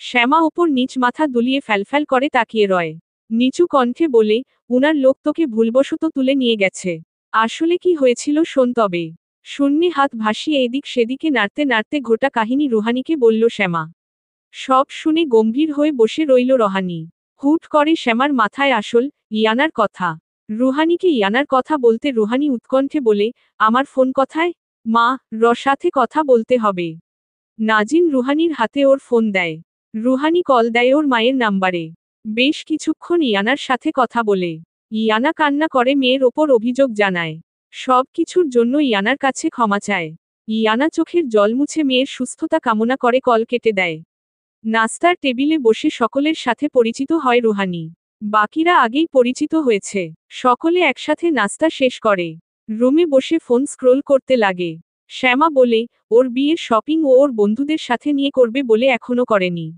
শ্যামা ওপর নিচ মাথা দুলিয়ে ফ্যালফ্যাল করে তাকিয়ে রয়। নিচু কণ্ঠে বলে, উনার লোক তোকে ভুলবশত তুলে নিয়ে গেছে। আসলে কি হয়েছিল শোন তবে। শূন্যে হাত ভাসিয়ে এদিক সেদিকে নাড়তে নাড়তে গোটা কাহিনী রুহানিকে বলল শ্যামা। সব শুনে গম্ভীর হয়ে বসে রইল রহানি। হুট করে শ্যামার মাথায় আসল ইয়ানার কথা। রুহানিকে ইয়ানার কথা বলতে রুহানি উৎকণ্ঠে বলে, আমার ফোন কথায়? মা সাথে কথা বলতে হবে। নাজিন রুহানির হাতে ওর ফোন দেয়। রুহানি কল দেয় ওর মায়ের নাম্বারে। বেশ কিছুক্ষণ ইয়ানার সাথে কথা বলে। ইয়ানা কান্না করে মেয়ের ওপর অভিযোগ জানায়। সব কিছুর জন্য ইয়ানার কাছে ক্ষমা চায়। ইয়ানা চোখের জল মুছে মেয়ের সুস্থতা কামনা করে কল কেটে দেয়। নাস্তার টেবিলে বসে সকলের সাথে পরিচিত হয় রুহানি। বাকিরা আগেই পরিচিত হয়েছে। সকলে একসাথে নাস্তা শেষ করে রুমে বসে ফোন স্ক্রোল করতে লাগে। শ্যামা বলে, ওর বিয়ের শপিং ও ওর বন্ধুদের সাথে নিয়ে করবে বলে এখনো করেনি।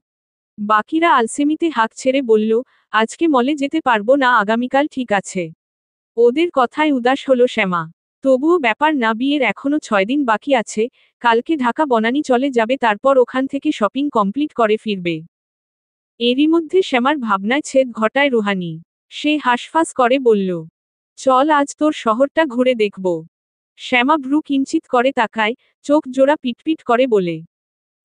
বাকিরা আলসেমিতে হাঁক ছেড়ে বলল, আজকে মলে যেতে পারবো না, আগামীকাল ঠিক আছে। ওদের কথায় উদাস হলো শ্যামা। তবুও ব্যাপার না, বিয়ের এখনো 6 দিন বাকি আছে। কালকে ঢাকা বনানী চলে যাবে, তারপর ওখান থেকে শপিং কমপ্লিট করে ফিরবে। এরই মধ্যে শ্যামার ভাবনায় ছেদ ঘটায় রুহানি। সে হাঁসফাঁস করে বলল, চল আজ তোর শহরটা ঘুরে দেখব। শ্যামা ভ্রু কিঞ্চিত করে তাকায়, চোখ জোড়া পিটপিট করে বলে,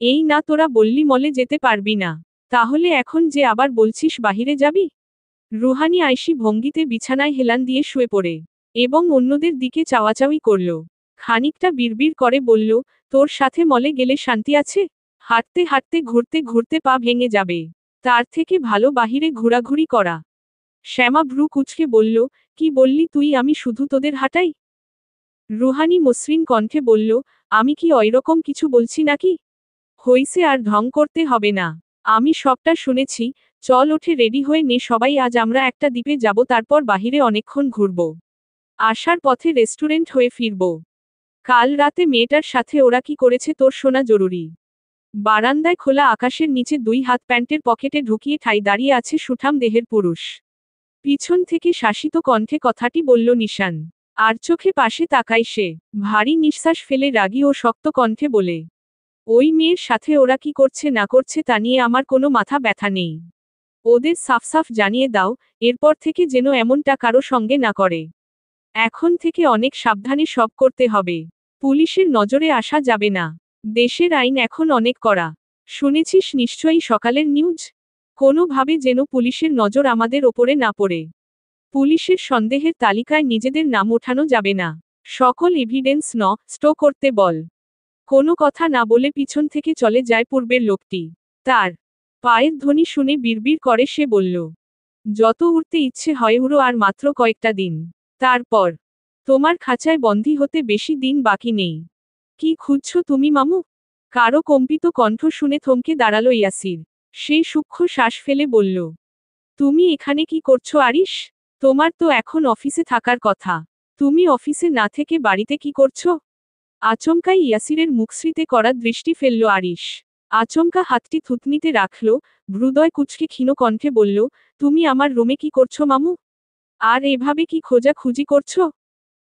এই না তোরা বললি মলে যেতে পারবি না, তাহলে এখন যে আবার বলছিস বাহিরে যাবি? রুহানি আইসি ভঙ্গিতে বিছানায় হেলান দিয়ে শুয়ে পড়ে এবং অন্যদের দিকে চাওয়াচাওয়ি করল। খানিকটা বিড়বিড় করে বলল, তোর সাথে মলে গেলে শান্তি আছে? হাঁটতে হাঁটতে ঘুরতে ঘুরতে পা ভেঙে যাবে। তার থেকে ভালো বাহিরে ঘোরাঘুরি করা। শ্যামা ভ্রু কুঁচকে বলল, কি বললি তুই, আমি শুধু তোদের হাঁটাই? রুহানি মসৃণ কণ্ঠে বলল, আমি কি ওইরকম কিছু বলছি নাকি? হইছে, আর ঢং করতে হবে না। আমি সবটা শুনেছি। চল ওঠে রেডি হয়ে নে সবাই, আজ আমরা একটা দ্বীপে যাব, তারপর বাহিরে অনেকক্ষণ ঘুরব। আসার পথে রেস্টুরেন্ট হয়ে ফিরব। কাল রাতে মেয়েটার সাথে ওরা কি করেছে তোর শোনা জরুরি। বারান্দায় খোলা আকাশের নিচে 2 হাত প্যান্টের পকেটে ঢুকিয়ে ঠাই দাঁড়িয়ে আছে সুঠাম দেহের পুরুষ। পিছন থেকে শাসিত কণ্ঠে কথাটি বলল নিশান। আর চোখে পাশে তাকায় সে। ভারী নিঃশ্বাস ফেলে রাগী ও শক্ত কণ্ঠে বলে, ওই মেয়ের সাথে ওরা কি করছে না করছে তা নিয়ে আমার কোনো মাথা ব্যথা নেই। ওদের সাফ সাফ জানিয়ে দাও, এরপর থেকে যেন এমনটা কারো সঙ্গে না করে। এখন থেকে অনেক সাবধানে সব করতে হবে। পুলিশের নজরে আসা যাবে না। দেশের আইন এখন অনেক কড়া। শুনেছিস নিশ্চয়ই সকালের নিউজ? কোনোভাবে যেন পুলিশের নজর আমাদের ওপরে না পড়ে। পুলিশের সন্দেহের তালিকায় নিজেদের নাম ওঠানো যাবে না। সকল এভিডেন্স স্টো করতে বল। কোনো কথা না বলে পিছন থেকে চলে যায় পূর্বের লোকটি। তার পায়ের ধ্বনি শুনে বিড়বিড় করে সে বলল, যত উড়তে ইচ্ছে হয় উড়ো, আর মাত্র কয়েকটা দিন। তারপর তোমার খাঁচায় বন্দী হতে বেশি দিন বাকি নেই। কি খুঁজছো তুমি মামু? কারো কম্পিত কণ্ঠ শুনে থমকে দাঁড়ালো ইয়াসির। সেই সূক্ষ্ম শ্বাস ফেলে বলল, তুমি এখানে কি করছো আরিশ? তোমার তো এখন অফিসে থাকার কথা। তুমি অফিসে না থেকে বাড়িতে কি করছো? আচমকাই ইয়াসিরের মুখশ্রীতে করা দৃষ্টি ফেলল আরিশ। আচমকা হাতটি থুতনিতে রাখল, হৃদয় কুচকে ক্ষীণ কণ্ঠে বলল, তুমি আমার রুমে কি করছো মামু? আর এভাবে কি খোঁজাখুঁজি করছো?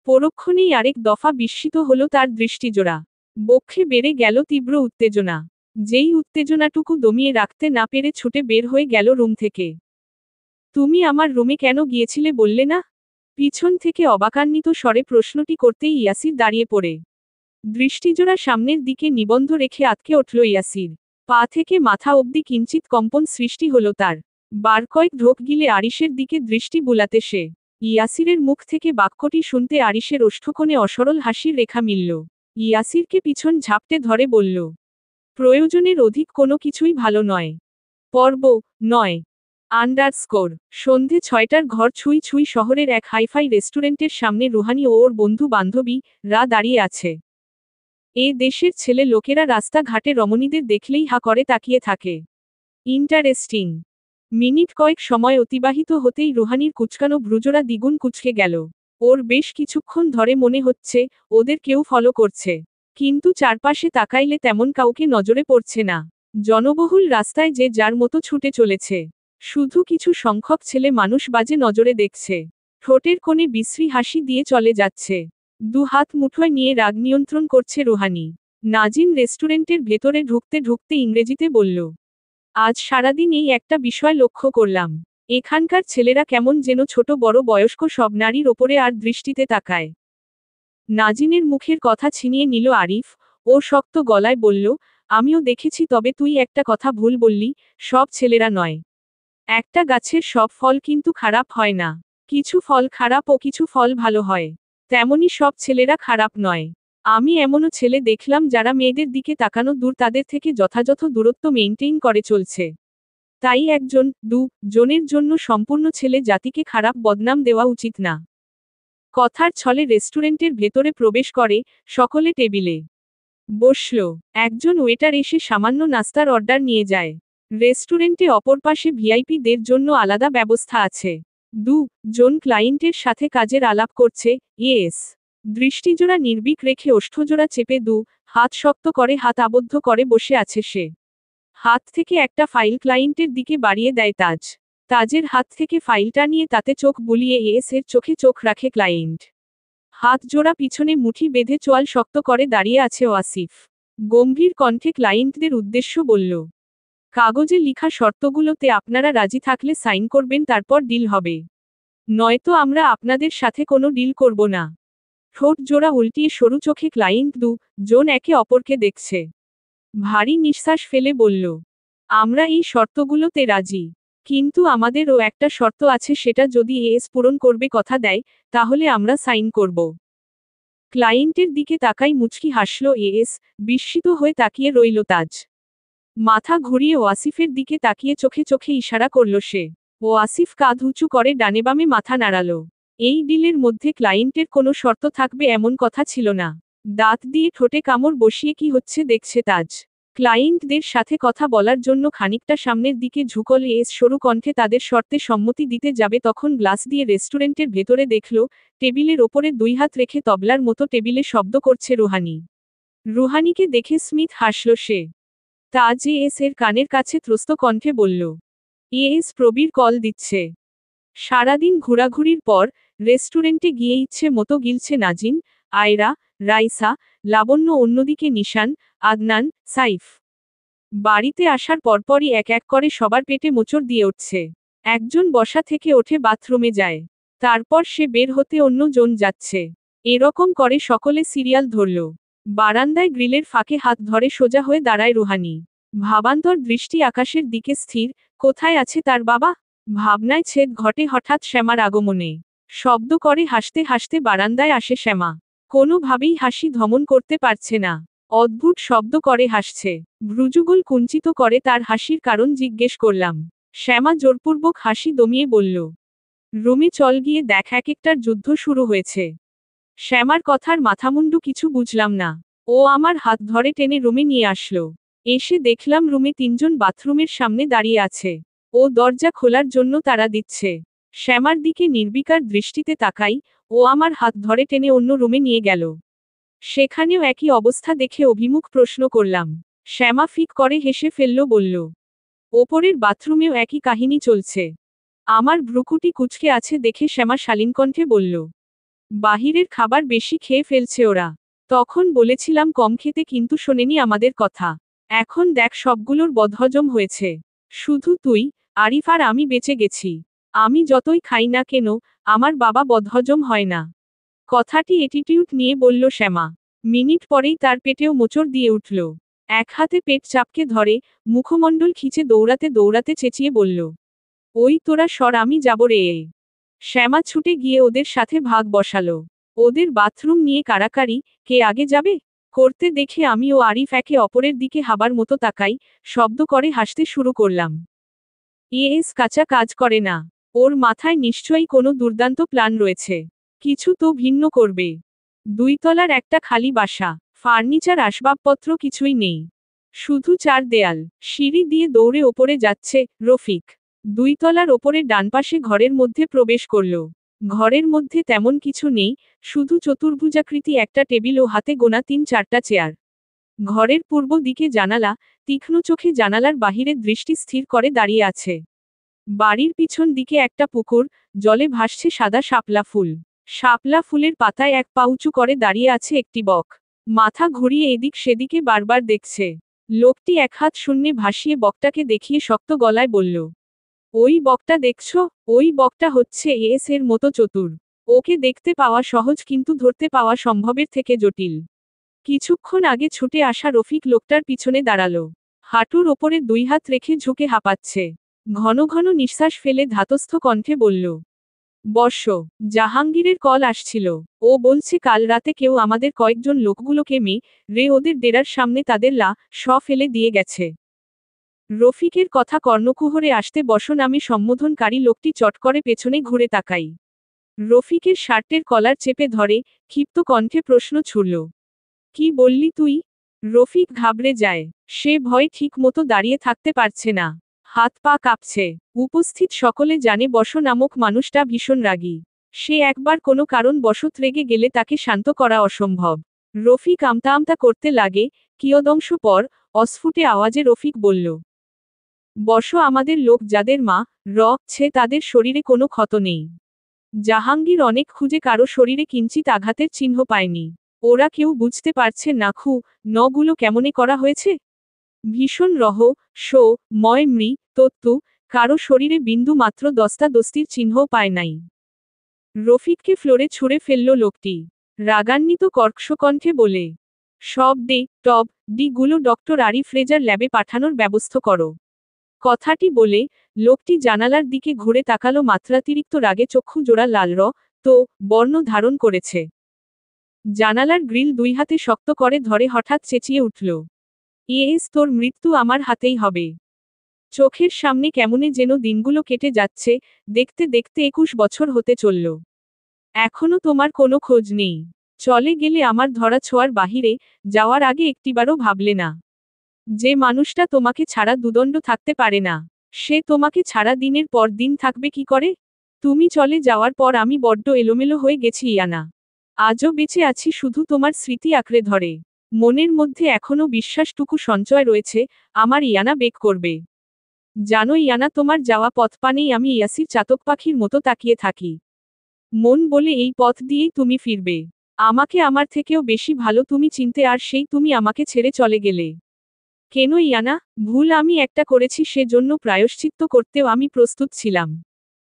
পরক্ষণেই আরেক দফা বিস্মিত হলো তার দৃষ্টিজোড়া। বক্ষে বেড়ে গেল তীব্র উত্তেজনা। যেই উত্তেজনাটুকু দমিয়ে রাখতে না পেরে ছুটে বের হয়ে গেল রুম থেকে। তুমি আমার রুমে কেন গিয়েছিলে বললে না? পিছন থেকে অবাকান্বিত স্বরে প্রশ্নটি করতেই ইয়াসির দাঁড়িয়ে পড়ে দৃষ্টিজোড়া সামনের দিকে নিবন্ধ রেখে আটকে উঠল ইয়াসির। পা থেকে মাথা অবধি কিঞ্চিত কম্পন সৃষ্টি হলো তার। বার কয়েক ঢোক গিলে আরিশের দিকে দৃষ্টি বুলাতে সে। ইয়াসিরের মুখ থেকে বাক্যটি শুনতে আরিশের ওষ্ঠকোণে অসরল হাসির রেখা মিলল। ইয়াসিরকে পিছন ঝাপটে ধরে বলল, প্রয়োজনের অধিক কোনো কিছুই ভালো নয়। পর্ব 9 আন্ডারস্কোর সন্ধে 6টার ঘর ছুঁই ছুঁই শহরের এক হাইফাই রেস্টুরেন্টের সামনে রুহানি ও ওর বন্ধু বান্ধবী রা দাঁড়িয়ে আছে। এ দেশের ছেলে লোকেরা রাস্তাঘাটে রমণীদের দেখলেই হা করে তাকিয়ে থাকে। ইন্টারেস্টিং। মিনিট কয়েক সময় অতিবাহিত হতেই রুহানির কুচকানো ভ্রুজোড়া দ্বিগুণ কুচকে গেল। ওর বেশ কিছুক্ষণ ধরে মনে হচ্ছে ওদের কেউ ফলো করছে, কিন্তু চারপাশে তাকাইলে তেমন কাউকে নজরে পড়ছে না। জনবহুল রাস্তায় যে যার মতো ছুটে চলেছে। শুধু কিছু সংখ্যক ছেলে মানুষ বাজে নজরে দেখছে। ঠোঁটের কোণে বিশ্রী হাসি দিয়ে চলে যাচ্ছে। দু হাত মুঠোয় নিয়ে রাগ নিয়ন্ত্রণ করছে রুহানি। নাজিন রেস্টুরেন্টের ভেতরে ঢুকতে ঢুকতে ইংরেজিতে বলল, আজ সারাদিন এই একটা বিষয় লক্ষ্য করলাম। এখানকার ছেলেরা কেমন যেন ছোট বড় বয়স্ক সব নারীর ওপরে আর দৃষ্টিতে তাকায়। নাজিনের মুখের কথা ছিনিয়ে নিল আরিফ। ও শক্ত গলায় বলল, আমিও দেখেছি, তবে তুই একটা কথা ভুল বললি, সব ছেলেরা নয়। একটা গাছের সব ফল কিন্তু খারাপ হয় না। কিছু ফল খারাপ ও কিছু ফল ভালো হয়। তেমনি সব ছেলেরা খারাপ নয়। আমি এমনও ছেলে দেখলাম যারা মেয়েদের দিকে তাকানো দূর, তাদের থেকে যথাযথ দূরত্ব মেইনটেইন করে চলছে। তাই একজন জনের জন্য সম্পূর্ণ ছেলে জাতিকে খারাপ বদনাম দেওয়া উচিত না। কথার ছলে রেস্টুরেন্টের ভেতরে প্রবেশ করে, সকলে টেবিলে বসল। একজন ওয়েটার এসে সামান্য নাস্তার অর্ডার নিয়ে যায়। রেস্টুরেন্টে অপর পাশে ভিআইপিদের জন্য আলাদা ব্যবস্থা আছে। জন ক্লায়েন্টের সাথে কাজের আলাপ করছে। ইয়েস। দৃষ্টিজোড়া নির্বিক রেখে ওষ্ঠজোড়া চেপে হাত শক্ত করে হাত আবদ্ধ করে বসে আছে সে। হাত থেকে একটা ফাইল ক্লায়েন্টের দিকে বাড়িয়ে দেয় তাজ। তাজের হাত থেকে ফাইলটা নিয়ে তাতে চোখ বুলিয়ে এর চোখে চোখ রাখে ক্লায়েন্ট। হাত জোড়া পিছনে মুঠি বেঁধে চোয়াল শক্ত করে দাঁড়িয়ে আছে ওয়াসিফ। গম্ভীর কণ্ঠে ক্লায়েন্টদের উদ্দেশ্য বলল, কাগজে লিখা শর্তগুলোতে আপনারা রাজি থাকলে সাইন করবেন, তারপর ডিল হবে। নয়তো আমরা আপনাদের সাথে কোনো ডিল করব না। ঠোঁট জোড়া উল্টিয়ে সরু চোখে ক্লায়েন্ট জন একে অপরকে দেখছে। ভারী নিঃশ্বাস ফেলে বলল, আমরা এই শর্তগুলোতে রাজি, কিন্তু আমাদেরও একটা শর্ত আছে, সেটা যদি পূরণ করবে কথা দেয়, তাহলে আমরা সাইন করব। ক্লায়েন্টের দিকে তাকাই মুচকি হাসল বিস্মিত হয়ে তাকিয়ে রইল তাজ। মাথা ঘুরিয়ে ওয়াসিফের দিকে তাকিয়ে চোখে চোখে ইশারা করল সে। ওয়াসিফ কাঁধ উঁচু করে ডানে বামে মাথা নাড়াল। এই ডিলের মধ্যে ক্লায়েন্টের কোনো শর্ত থাকবে এমন কথা ছিল না। দাঁত দিয়ে ঠোঁটে কামড় বসিয়ে কি হচ্ছে দেখছে তাজ। ক্লায়েন্টদের সাথে কথা বলার জন্য খানিকটা সামনের দিকে ঝুঁকল সরু কণ্ঠে তাদের শর্তে সম্মতি দিতে যাবে, তখন গ্লাস দিয়ে রেস্টুরেন্টের ভেতরে দেখল টেবিলের ওপরে দুই হাত রেখে তবলার মতো টেবিলে শব্দ করছে রুহানি। রুহানিকে দেখে স্মিথ হাসল সে। তাজ এর কানের কাছে ত্রস্ত কণ্ঠে বলল, প্রবীর কল দিচ্ছে। সারাদিন ঘোরাঘুরির পর রেস্টুরেন্টে গিয়ে ইচ্ছে মতো গিলছে নাজিন, আয়রা, রাইসা, লাবণ্য, অন্যদিকে নিশান, আদনান, সাইফ। বাড়িতে আসার পরপরই এক এক করে সবার পেটে মোচড় দিয়ে উঠছে। একজন বসা থেকে ওঠে বাথরুমে যায়, তারপর সে বের হতে অন্য জন যাচ্ছে। এরকম করে সকলে সিরিয়াল ধরল। বারান্দায় গ্রিলের ফাঁকে হাত ধরে সোজা হয়ে দাঁড়ায় রুহানি। ভাবান্তর দৃষ্টি আকাশের দিকে স্থির। কোথায় আছে তার বাবা? ভাবনায় ছেদ ঘটে হঠাৎ শ্যামার আগমনে। শব্দ করে হাসতে হাসতে বারান্দায় আসে শ্যামা। কোনোভাবেই হাসি দমন করতে পারছে না। অদ্ভুত শব্দ করে হাসছে। ভ্রুযুগল কুঞ্চিত করে তার হাসির কারণ জিজ্ঞেস করলাম। শ্যামা জোরপূর্বক হাসি দমিয়ে বলল, রুমে চল গিয়ে দেখ, এক একটার যুদ্ধ শুরু হয়েছে। শ্যামার কথার মাথামুন্ডু কিছু বুঝলাম না। ও আমার হাত ধরে টেনে রুমে নিয়ে আসলো। এসে দেখলাম রুমে তিনজন বাথরুমের সামনে দাঁড়িয়ে আছে। ও দরজা খোলার জন্য তাড়া দিচ্ছে। শ্যামার দিকে নির্বিকার দৃষ্টিতে তাকাই। ও আমার হাত ধরে টেনে অন্য রুমে নিয়ে গেল। সেখানেও একই অবস্থা দেখে অভিমুখ প্রশ্ন করলাম। শ্যামা ফিক করে হেসে ফেলল, বলল, ওপরের বাথরুমেও একই কাহিনী চলছে। আমার ভ্রুকুটি কুঁচকে আছে দেখে শ্যামা শালীনকণ্ঠে বলল, বাহিরের খাবার বেশি খেয়ে ফেলছে ওরা। তখন বলেছিলাম কম খেতে, কিন্তু শোনেনি আমাদের কথা। এখন দেখ সবগুলোর বদহজম হয়েছে। শুধু তুই, আরিফ আর আমি বেঁচে গেছি। আমি যতই খাই না কেন, আমার বাবা বদহজম হয় না। কথাটি অ্যাটিটিউড নিয়ে বলল শ্যামা। মিনিট পরেই তার পেটেও মোচড় দিয়ে উঠল। এক হাতে পেট চাপকে ধরে, মুখমণ্ডল খিচে দৌড়াতে দৌড়াতে চেঁচিয়ে বলল, ওই তোরা সর, আমি যাব রে। শ্যামা ছুটে গিয়ে ওদের সাথে ভাগ বসালো। ওদের বাথরুম নিয়ে কাড়াকাড়ি, কে আগে যাবে করতে দেখে আমি ও আরিফ একে অপরের দিকে হাবার মতো তাকাই, শব্দ করে হাসতে শুরু করলাম। কাঁচা কাজ করে না। ওর মাথায় নিশ্চয়ই কোনো দুর্দান্ত প্ল্যান রয়েছে। কিছু তো ভিন্ন করবে। 2 তলার একটা খালি বাসা, ফার্নিচার আসবাবপত্র কিছুই নেই। শুধু 4 দেয়াল। সিঁড়ি দিয়ে দৌড়ে ওপরে যাচ্ছে রফিক। 2 তলার ওপরে ডানপাশে ঘরের মধ্যে প্রবেশ করল। ঘরের মধ্যে তেমন কিছু নেই, শুধু চতুর্ভুজাকৃতি একটা টেবিল ও হাতে গোনা 3-4টা চেয়ার। ঘরের পূর্ব দিকে জানালা, তীক্ষ্ণ চোখে জানালার বাহিরে দৃষ্টি স্থির করে দাঁড়িয়ে আছে। বাড়ির পিছন দিকে একটা পুকুর, জলে ভাসছে সাদা শাপলা ফুল। শাপলা ফুলের পাতায় এক পা উঁচু করে দাঁড়িয়ে আছে একটি বক। মাথা ঘুরিয়ে এদিক সেদিকে বারবার দেখছে। লোকটি এক হাত শূন্যে ভাসিয়ে বকটাকে দেখিয়ে শক্ত গলায় বলল, ওই বকটা দেখছো? ওই বকটা হচ্ছে এর মতো চতুর। ওকে দেখতে পাওয়া সহজ, কিন্তু ধরতে পাওয়া সম্ভবের থেকে জটিল। কিছুক্ষণ আগে ছুটে আসা রফিক লোকটার পিছনে দাঁড়ালো। হাঁটুর ওপরে 2 হাত রেখে ঝুঁকে হাঁপাচ্ছে। ঘন ঘন নিঃশ্বাস ফেলে ধাতস্থ কণ্ঠে বলল, বর্ষ। জাহাঙ্গীরের কল আসছিল। ও বলছে কাল রাতে কেউ আমাদের কয়েকজন লোকগুলোকে ওদের ডেরার সামনে তাদের ফেলে দিয়ে গেছে। রফিকের কথা কর্ণকুহরে আসতে বসো নামে সম্বোধনকারী লোকটি চট করে পেছনে ঘুরে তাকাই। রফিকের শার্টের কলার চেপে ধরে, ক্ষিপ্ত কণ্ঠে প্রশ্ন ছুড়ল, কি বললি তুই? রফিক ঘাবড়ে যায়। সে ভয়ে ঠিক মতো দাঁড়িয়ে থাকতে পারছে না। হাত পা কাঁপছে। উপস্থিত সকলে জানে বর্ষ নামক মানুষটা ভীষণ রাগী। সে একবার কোনো কারণ বশত রেগে গেলে তাকে শান্ত করা অসম্ভব। রফিক আমতা আমতা করতে লাগে। কিয়দংশ পর অস্ফুটে আওয়াজে রফিক বলল, বর্ষ, আমাদের লোক যাদের ছে তাদের শরীরে কোনো ক্ষত নেই। জাহাঙ্গীর অনেক খুঁজে কারো শরীরে কিঞ্চিত আঘাতের চিহ্ন পায়নি। ওরা কেউ বুঝতে পারছে না নগুলো কেমনে করা হয়েছে। ভীষণ তত্ত্ব, কারো শরীরে বিন্দু মাত্র দস্তাদস্তির চিহ্নও পায় নাই। রফিককে ফ্লোরে ছুঁড়ে ফেলল লোকটি। রাগান্বিত কর্কশকণ্ঠে বলে, সব গুলো ডক্টর আরিফ রেজার ল্যাবে পাঠানোর ব্যবস্থা করো। কথাটি বলে লোকটি জানালার দিকে ঘুরে তাকালো। মাত্রাতিরিক্ত রাগে চক্ষু জোড়া লাল বর্ণ ধারণ করেছে। জানালার গ্রিল 2 হাতে শক্ত করে ধরে হঠাৎ চেঁচিয়ে উঠল, তোর মৃত্যু আমার হাতেই হবে। চোখের সামনে কেমনে যেন দিনগুলো কেটে যাচ্ছে, দেখতে দেখতে 21 বছর হতে চলল। এখনো তোমার কোনো খোঁজ নেই। চলে গেলে আমার ধরা ছোঁয়ার বাহিরে, যাওয়ার আগে একটিবারও ভাবলে না যে মানুষটা তোমাকে ছাড়া দুদণ্ড থাকতে পারে না, সে তোমাকে ছাড়া দিনের পর দিন থাকবে কি করে? তুমি চলে যাওয়ার পর আমি বড্ড এলোমেলো হয়ে গেছি ইয়ানা। আজও বেঁচে আছি শুধু তোমার স্মৃতি আঁকড়ে ধরে। মনের মধ্যে এখনো বিশ্বাসটুকু সঞ্চয় রয়েছে, আমার ইয়ানা বেক করবে। জানো ইয়ানা, তোমার যাওয়া পথ পানেই আমি ইয়াসির চাতক পাখির মতো তাকিয়ে থাকি। মন বলে এই পথ দিয়েই তুমি ফিরবে। আমাকে আমার থেকেও বেশি ভালো তুমি চিনতে, আর সেই তুমি আমাকে ছেড়ে চলে গেলে। কেন ইয়ানা? ভুল আমি একটা করেছি, সেজন্য প্রায়শ্চিত্ত করতেও আমি প্রস্তুত ছিলাম।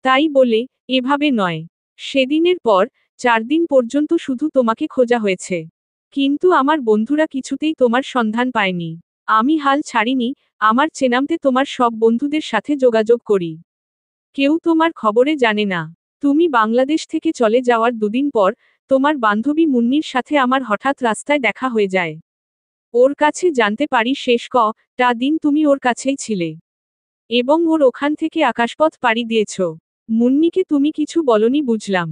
তাই বলে এভাবে নয়। সেদিনের পর 4 দিন পর্যন্ত শুধু তোমাকে খোঁজা হয়েছে। কিন্তু আমার বন্ধুরা কিছুতেই তোমার সন্ধান পায়নি। আমি হাল ছাড়িনি, আমার চেনামতে তোমার সব বন্ধুদের সাথে যোগাযোগ করি। কেউ তোমার খবরে জানে না। তুমি বাংলাদেশ থেকে চলে যাওয়ার 2 দিন পর তোমার বান্ধবী মুন্নির সাথে আমার হঠাৎ রাস্তায় দেখা হয়ে যায়। ওর কাছে জানতে পারি শেষ টা দিন তুমি ওর কাছেই ছিলে। এবং ওর ওখান থেকে আকাশপথ পাড়ি দিয়েছ। মুন্নিকে তুমি কিছু বলনি বুঝলাম।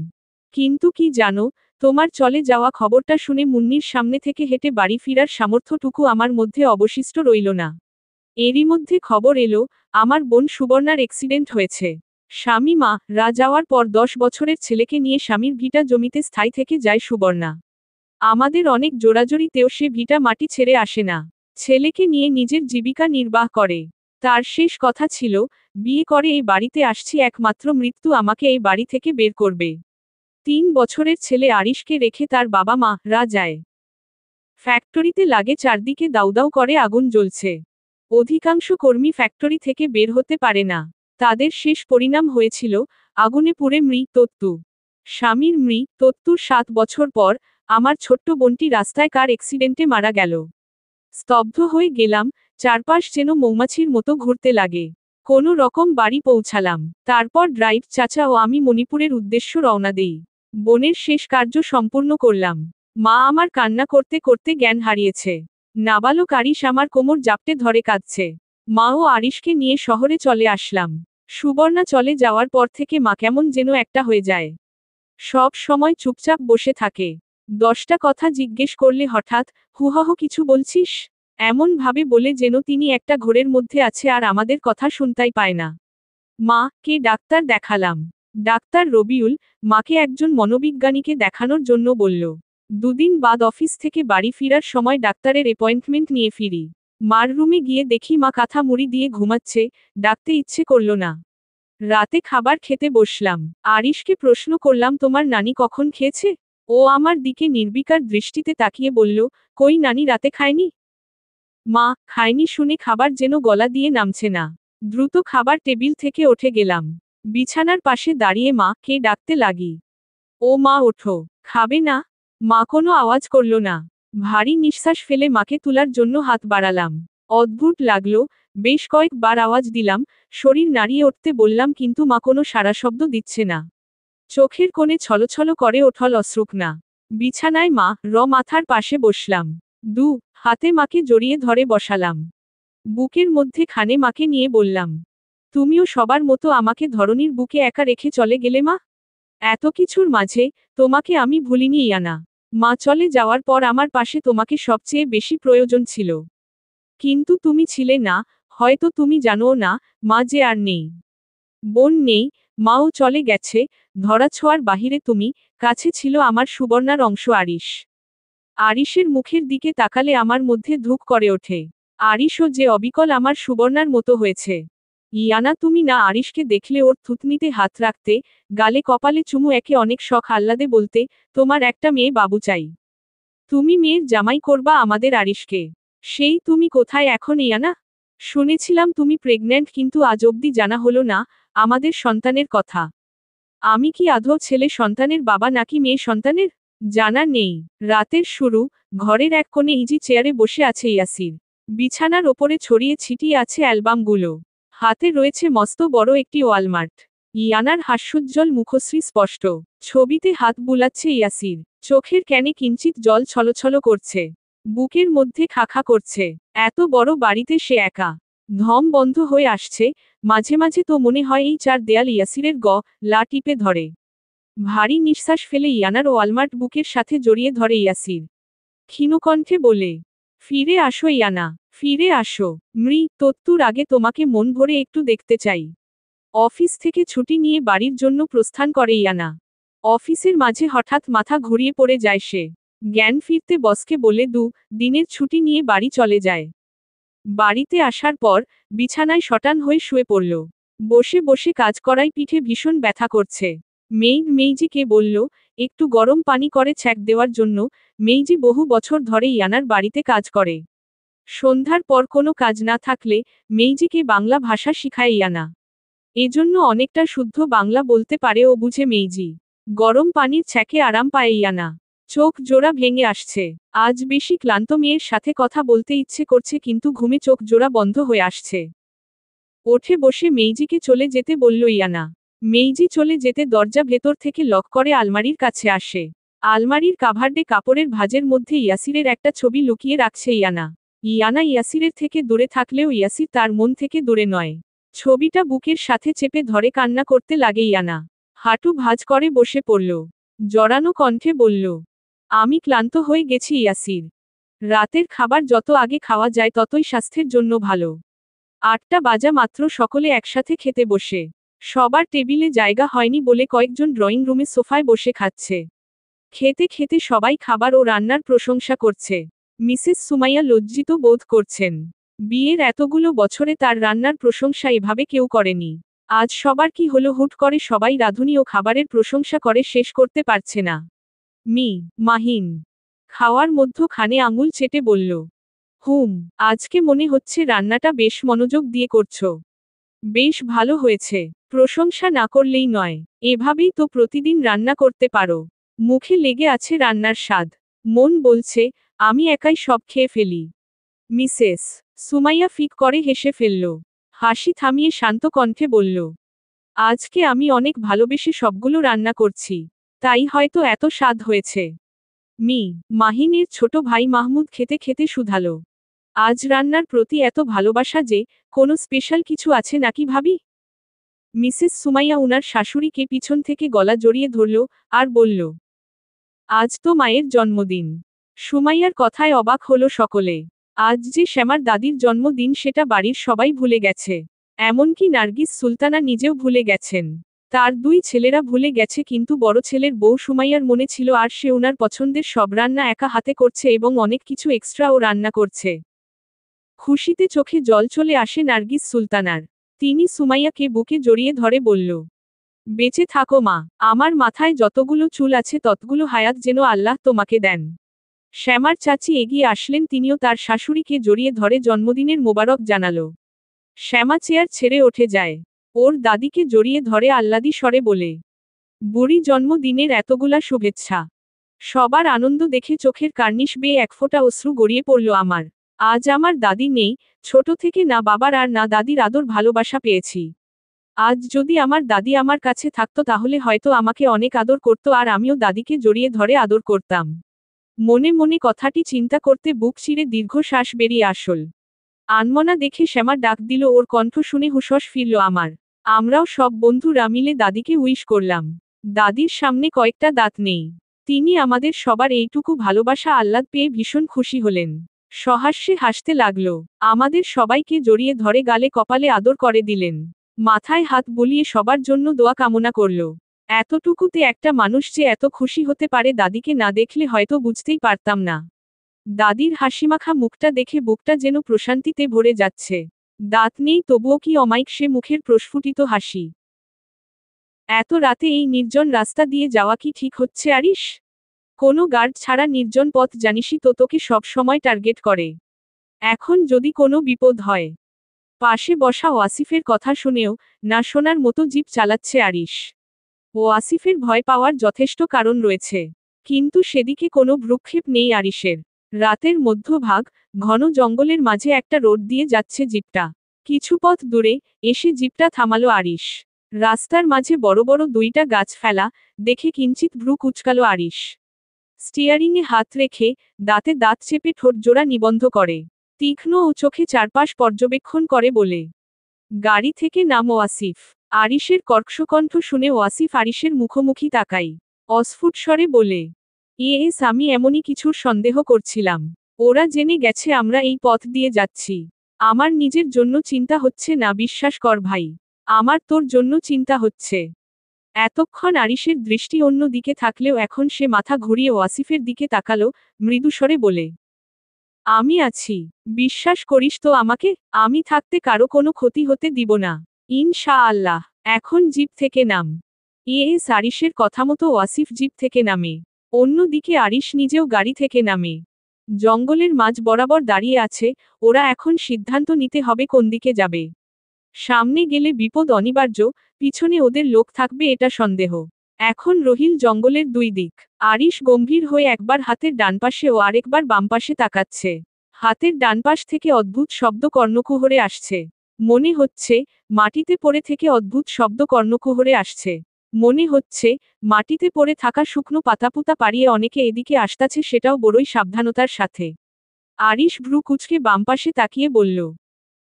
কিন্তু কি জানো, তোমার চলে যাওয়া খবরটা শুনে মুন্নির সামনে থেকে হেঁটে বাড়ি ফিরার সামর্থ্যটুকু আমার মধ্যে অবশিষ্ট রইল না। এরই মধ্যে খবর এলো, আমার বোন সুবর্ণার অ্যাক্সিডেন্ট হয়েছে। স্বামী রা যাওয়ার পর 10 বছরের ছেলেকে নিয়ে স্বামীর ভিটা জমিতে স্থায়ী থেকে যায় সুবর্ণা। আমাদের অনেক জোরাজোরিতেও সে ভিটা মাটি ছেড়ে আসে না। ছেলেকে নিয়ে নিজের জীবিকা নির্বাহ করে। তার শেষ কথা ছিল, বিয়ে করে এই বাড়িতে আসছি একমাত্র মৃত্যু আমাকে এই বাড়ি থেকে বের করবে। 3 বছরের ছেলে আরিশকে রেখে তার বাবা মা রা যায়। ফ্যাক্টরিতে লাগে চারদিকে দাউদাউ করে আগুন জ্বলছে। অধিকাংশ কর্মী ফ্যাক্টরি থেকে বের হতে পারে না। তাদের শেষ পরিণাম হয়েছিল আগুনে পুড়ে তত্তু। স্বামীর তত্তুর 7 বছর পর আমার ছোট্ট বোনটি রাস্তায় কার অ্যাক্সিডেন্টে মারা গেল। স্তব্ধ হয়ে গেলাম, চারপাশ যেন মৌমাছির মতো ঘুরতে লাগে। কোনো রকম বাড়ি পৌঁছালাম। তারপর ড্রাইভ চাচা ও আমি মণিপুরের উদ্দেশ্য রওনা দেই। বোনের শেষ কার্য সম্পূর্ণ করলাম। মা আমার কান্না করতে করতে জ্ঞান হারিয়েছে। নাবালক আরিশ আমার কোমর জাপটে ধরে কাঁদছে। মা ও আরিশকে নিয়ে শহরে চলে আসলাম। সুবর্ণা চলে যাওয়ার পর থেকে মা কেমন যেন একটা হয়ে যায়। সব সময় চুপচাপ বসে থাকে। 10টা কথা জিজ্ঞেস করলে হঠাৎ হুহহ কিছু বলছিস, এমন ভাবে বলে যেন তিনি একটা ঘোরের মধ্যে আছে আর আমাদের কথা শুনতেই পায় না। মা কে ডাক্তার দেখালাম। ডাক্তার রবিউল। মাকে একজন মনোবিজ্ঞানীকে দেখানোর জন্য বলল। 2 দিন বাদ অফিস থেকে বাড়ি ফেরার সময় ডাক্তারের অ্যাপয়েন্টমেন্ট নিয়ে ফিরি। মার রুমে গিয়ে দেখি মা কাঁথা মুড়ি দিয়ে ঘুমাচ্ছে, ডাকতে ইচ্ছে করল না। রাতে খাবার খেতে বসলাম। আরিশকে প্রশ্ন করলাম তোমার নানি কখন খেয়েছে? ও আমার দিকে নির্বিকার দৃষ্টিতে তাকিয়ে বলল, কই নানি রাতে খায়নি? মা খায়নি শুনে খাবার যেন গলা দিয়ে নামছে না। দ্রুত খাবার টেবিল থেকে উঠে গেলাম। বিছানার পাশে দাঁড়িয়ে মা কে ডাকতে লাগি। ও মা ওঠো, খাবে না? মা কোনো আওয়াজ করল না। ভারী নিঃশ্বাস ফেলে মাকে তোলার জন্য হাত বাড়ালাম। অদ্ভুত লাগলো, বেশ কয়েকবার আওয়াজ দিলাম, শরীর নাড়িয়ে উঠতে বললাম কিন্তু মা কোনো সাড়া শব্দ দিচ্ছে না। চোখের কোণে ছলছল করে ওঠল অশ্রুকণা। বিছানায় মা মাথার পাশে বসলাম। হাতে মাকে জড়িয়ে ধরে বসালাম। বুকের মধ্যে খানে মাকে নিয়ে বললাম, তুমিও সবার মতো আমাকে ধরনীর বুকে একা রেখে চলে গেলে মা। এত কিছুর মাঝে তোমাকে আমি ভুলিনি ইয়ানা। মা চলে যাওয়ার পর আমার পাশে তোমাকে সবচেয়ে বেশি প্রয়োজন ছিল। কিন্তু তুমি ছিলে না, হয়তো তুমি জানো না, মা যে আর নেই। বোন নেই, মাও চলে গেছে, ধরাছোঁয়ার বাহিরে তুমি, কাছে ছিল আমার সুবর্ণার অংশ আরিশ। আরিশের মুখের দিকে তাকালে আমার মধ্যে ধুক করে ওঠে। আরিশও যে অবিকল আমার সুবর্ণার মতো হয়েছে। ইয়ানা তুমি না আরিশকে দেখলে ওর থুতনিতে হাত রাখতে, গালে কপালে চুমু একে অনেক শখ আহ্লাদে বলতে, তোমার একটা মেয়ে বাবু চাই। তুমি মেয়ের জামাই করবা আমাদের আরিশকে। সেই তুমি কোথায় এখন ইয়ানা? শুনেছিলাম তুমি প্রেগন্যান্ট কিন্তু আজ অবধি জানা হলো না আমাদের সন্তানের কথা। আমি কি আদৌ ছেলে সন্তানের বাবা নাকি মেয়ে সন্তানের? জানা নেই। রাতের শুরু, ঘরের এক কোণে ইজি চেয়ারে বসে আছে ইয়াসির। বিছানার ওপরে ছড়িয়ে ছিটিয়ে আছে অ্যালবামগুলো। হাতে রয়েছে মস্ত বড় একটি ওয়ালমার্ট। ইয়ানার হাস্যোজ্জ্বল মুখশ্রী স্পষ্ট। ছবিতে হাত বুলাচ্ছে ইয়াসির। চোখের ক্যানে কিঞ্চিত জল ছলছল করছে। বুকের মধ্যে খাখা করছে। এত বড় বাড়িতে সে একা। ধম বন্ধ হয়ে আসছে, মাঝে মাঝে তো মনে হয় এই 4 দেয়াল ইয়াসিরের লা টিপে ধরে। ভারী নিঃশ্বাস ফেলে ইয়ানার ওয়ালমার্ট বুকের সাথে জড়িয়ে ধরে ইয়াসির। ক্ষীণকণ্ঠে বলে, ফিরে আসো ইয়ানা, ফিরে আসো। তত্তুর আগে তোমাকে মন ভরে একটু দেখতে চাই। অফিস থেকে ছুটি নিয়ে বাড়ির জন্য প্রস্থান করে ইয়ানা। অফিসের মাঝে হঠাৎ মাথা ঘুরিয়ে পড়ে যায় সে। জ্ঞান ফিরতে বসকে বলে 2 দিনের ছুটি নিয়ে বাড়ি চলে যায়। বাড়িতে আসার পর বিছানায় শটান হয়ে শুয়ে পড়ল। বসে বসে কাজ করায় পিঠে ভীষণ ব্যথা করছে। মেইজিকে বলল, একটু গরম পানি করে ছ্যাঁক দেওয়ার জন্য। মেইজি বহু বছর ধরে ইয়ানার বাড়িতে কাজ করে। সন্ধ্যার পর কোনো কাজ না থাকলে মেইজিকে বাংলা ভাষা শিখায় ইয়ানা। এজন্য অনেকটা শুদ্ধ বাংলা বলতে পারে ও বুঝে মেইজি। গরম পানির ছ্যাঁকে আরাম পায় ইয়ানা। চোখ জোড়া ভেঙে আসছে। আজ বেশি ক্লান্ত মেয়ের সাথে কথা বলতে ইচ্ছে করছে কিন্তু ঘুমে চোখ জোড়া বন্ধ হয়ে আসছে। ওঠে বসে মেইজিকে চলে যেতে বলল ইয়ানা। মেইজি চলে যেতে দরজা ভেতর থেকে লক করে আলমারির কাছে আসে। আলমারির কাভার্ডে কাপড়ের ভাঁজের মধ্যে ইয়াসিরের একটা ছবি লুকিয়ে রাখছে ইয়ানা। ইয়ানা ইয়াসিরের থেকে দূরে থাকলেও ইয়াসির তার মন থেকে দূরে নয়। ছবিটা বুকের সাথে চেপে ধরে কান্না করতে লাগে ইয়ানা। হাঁটু ভাঁজ করে বসে পড়ল। জড়ানো কণ্ঠে বলল, আমি ক্লান্ত হয়ে গেছি ইয়াসির। রাতের খাবার যত আগে খাওয়া যায় ততই স্বাস্থ্যের জন্য ভালো। 8টা বাজা মাত্র সকলে একসাথে খেতে বসে। সবার টেবিলে জায়গা হয়নি বলে কয়েকজন ড্রয়িং রুমে সোফায় বসে খাচ্ছে। খেতে খেতে সবাই খাবার ও রান্নার প্রশংসা করছে। মিসেস সুমাইয়া লজ্জিত বোধ করছেন। বিয়ের এতগুলো বছরে তার রান্নার প্রশংসা এভাবে কেউ করেনি। আজ সবার কি হলো, হুট করে সবাই রাঁধুনি ও খাবারের প্রশংসা করে শেষ করতে পারছে না। মাহিন খাওয়ার মধ্যখানে আঙুল চেটে বলল, আজকে মনে হচ্ছে রান্নাটা বেশ মনোযোগ দিয়ে করছো। বেশ ভালো হয়েছে। প্রশংসা না করলেই নয়, এভাবেই তো প্রতিদিন রান্না করতে পারো। মুখে লেগে আছে রান্নার স্বাদ। মন বলছে আমি একাই সব খেয়ে ফেলি। মিসেস সুমাইয়া ফিক করে হেসে ফেলল। হাসি থামিয়ে শান্ত কণ্ঠে বলল, আজকে আমি অনেক ভালোবেসে সবগুলো রান্না করছি, তাই হয়তো এত স্বাদ হয়েছে। মাহিনের ছোট ভাই মাহমুদ খেতে খেতে শুধালো, আজ রান্নার প্রতি এত ভালোবাসা যে, কোনো স্পেশাল কিছু আছে নাকি ভাবি? মিসেস সুমাইয়া উনার শাশুড়িকে পিছন থেকে গলা জড়িয়ে ধরল, আর বলল, আজ তো মায়ের জন্মদিন। সুমাইয়ার কথায় অবাক হলো সকলে। আজ যে শ্যামার দাদির জন্মদিন সেটা বাড়ির সবাই ভুলে গেছে। এমনকি নার্গিস সুলতানা নিজেও ভুলে গেছেন। তার দুই ছেলেরা ভুলে গেছে, কিন্তু বড় ছেলের বউ সুমাইয়ার মনে ছিল, আর সে ওনার পছন্দের সব রান্না একা হাতে করছে এবং অনেক কিছু এক্সট্রাও রান্না করছে। খুশিতে চোখে জল চলে আসে নার্গিস সুলতানার। তিনি সুমাইয়াকে বুকে জড়িয়ে ধরে বলল, বেঁচে থাকো মা, আমার মাথায় যতগুলো চুল আছে ততগুলো হায়াত যেন আল্লাহ তোমাকে দেন। শ্যামার চাচি এগিয়ে আসলেন, তিনিও তার শাশুড়িকে জড়িয়ে ধরে জন্মদিনের মোবারক জানালো। শ্যামা চেয়ার ছেড়ে উঠে যায়। ওর দাদিকে জড়িয়ে ধরে আহ্লাদি স্বরে বলে, বুড়ি জন্মদিনের এতগুলা শুভেচ্ছা। সবার আনন্দ দেখে চোখের কার্নিশ বেয়ে এক ফোঁটা অশ্রু গড়িয়ে পড়ল আমার। আজ আমার দাদি নেই, ছোট থেকে না বাবার আর না দাদির আদর ভালোবাসা পেয়েছি। আজ যদি আমার দাদি আমার কাছে থাকতো তাহলে হয়তো আমাকে অনেক আদর করত, আর আমিও দাদিকে জড়িয়ে ধরে আদর করতাম। মনে মনে কথাটি চিন্তা করতে বুক চিরে দীর্ঘশ্বাস বেরিয়ে আসল। আনমনা দেখে শ্যামা ডাক দিল, ওর কণ্ঠ শুনে হুঁশস ফিরল আমার। আমরাও সব বন্ধুরা মিলে দাদিকে উইশ করলাম। দাদির সামনে কয়েকটা দাঁত নেই। তিনি আমাদের সবার এইটুকু ভালোবাসা আহ্লাদ পেয়ে ভীষণ খুশি হলেন। সহাস্যে হাসতে লাগল। আমাদের সবাইকে জড়িয়ে ধরে গালে কপালে আদর করে দিলেন। মাথায় হাত বুলিয়ে সবার জন্য দোয়া কামনা করল। এতটুকুতে একটা মানুষ যে এত খুশি হতে পারে দাদিকে না দেখলে হয়তো বুঝতেই পারতাম না। দাদির হাসিমাখা মুখটা দেখে বুকটা যেন প্রশান্তিতে ভরে যাচ্ছে। দাঁত নেই তবুও কি অমায়িক সে মুখের প্রস্ফুটিত হাসি। এত রাতে এই নির্জন রাস্তা দিয়ে যাওয়া কি ঠিক হচ্ছে আরিশ? কোনো গার্ড ছাড়া নির্জন পথ জানিসই তো তোকে সব সময় টার্গেট করে। এখন যদি কোনো বিপদ হয়। পাশে বসা ওয়াসিফের কথা শুনেও না শোনার মতো জিপ চালাচ্ছে আরিশ। ওয়াসিফের ভয় পাওয়ার যথেষ্ট কারণ রয়েছে, কিন্তু সেদিকে কোনো ভ্রুক্ষেপ নেই আরিশের। রাতের মধ্যভাগ, ঘন জঙ্গলের মাঝে একটা রোড দিয়ে যাচ্ছে জিপটা। কিছু পথ দূরে এসে জিপটা থামালো আরিশ। রাস্তার মাঝে বড় বড় দুইটা গাছ ফেলা দেখে কিঞ্চিত ভ্রু কুচকালো আরিশ। স্টিয়ারিংয়ে হাত রেখে দাঁতে দাঁত চেপে ঠোঁট জোড়া নিবন্ধ করে তীক্ষ্ণ ও চোখে চারপাশ পর্যবেক্ষণ করে বলে, গাড়ি থেকে নাম ওয়াসিফ। আরিশের কর্কশকণ্ঠ শুনে ওয়াসিফ আরিশের মুখোমুখি তাকাই। অস্ফুট স্বরে বলে, আমি এমনই কিছুর সন্দেহ করছিলাম। ওরা জেনে গেছে আমরা এই পথ দিয়ে যাচ্ছি। আমার নিজের জন্য চিন্তা হচ্ছে না, বিশ্বাস কর ভাই। আমার তোর জন্য চিন্তা হচ্ছে। এতক্ষণ আরিশের দৃষ্টি অন্য দিকে থাকলেও এখন সে মাথা ঘুরিয়ে ওয়াসিফের দিকে তাকালো, মৃদুস্বরে বলে, আমি আছি। বিশ্বাস করিস তো আমাকে? আমি থাকতে কারো কোনো ক্ষতি হতে দিব না। ইনশাআল্লাহ। এখন জিপ থেকে নাম। আরিশের কথামতো ওয়াসিফ জিপ থেকে নামে। অন্যদিকে আরিশ নিজেও গাড়ি থেকে নামে। জঙ্গলের মাঝ বরাবর দাঁড়িয়ে আছে, ওরা এখন সিদ্ধান্ত নিতে হবে কোন দিকে যাবে। সামনে গেলে বিপদ অনিবার্য, পিছনে ওদের লোক থাকবে এটা সন্দেহ। এখন রহিল জঙ্গলের দুই দিক। আরিশ গম্ভীর হয়ে একবার হাতের ডানপাশে ও আরেকবার বামপাশে তাকাচ্ছে। হাতের ডানপাশ থেকে অদ্ভুত শব্দ কর্ণকুহরে আসছে। মনে হচ্ছে মাটিতে পড়ে থেকে অদ্ভুত শব্দ কর্ণকুহরে আসছে। মনে হচ্ছে মাটিতে পড়ে থাকা শুকনো পাতাপুতা পাড়িয়ে অনেকে এদিকে আসতাছে, সেটাও বড়ই সাবধানতার সাথে। আরিশ ভ্রু কুচকে বামপাশে তাকিয়ে বলল,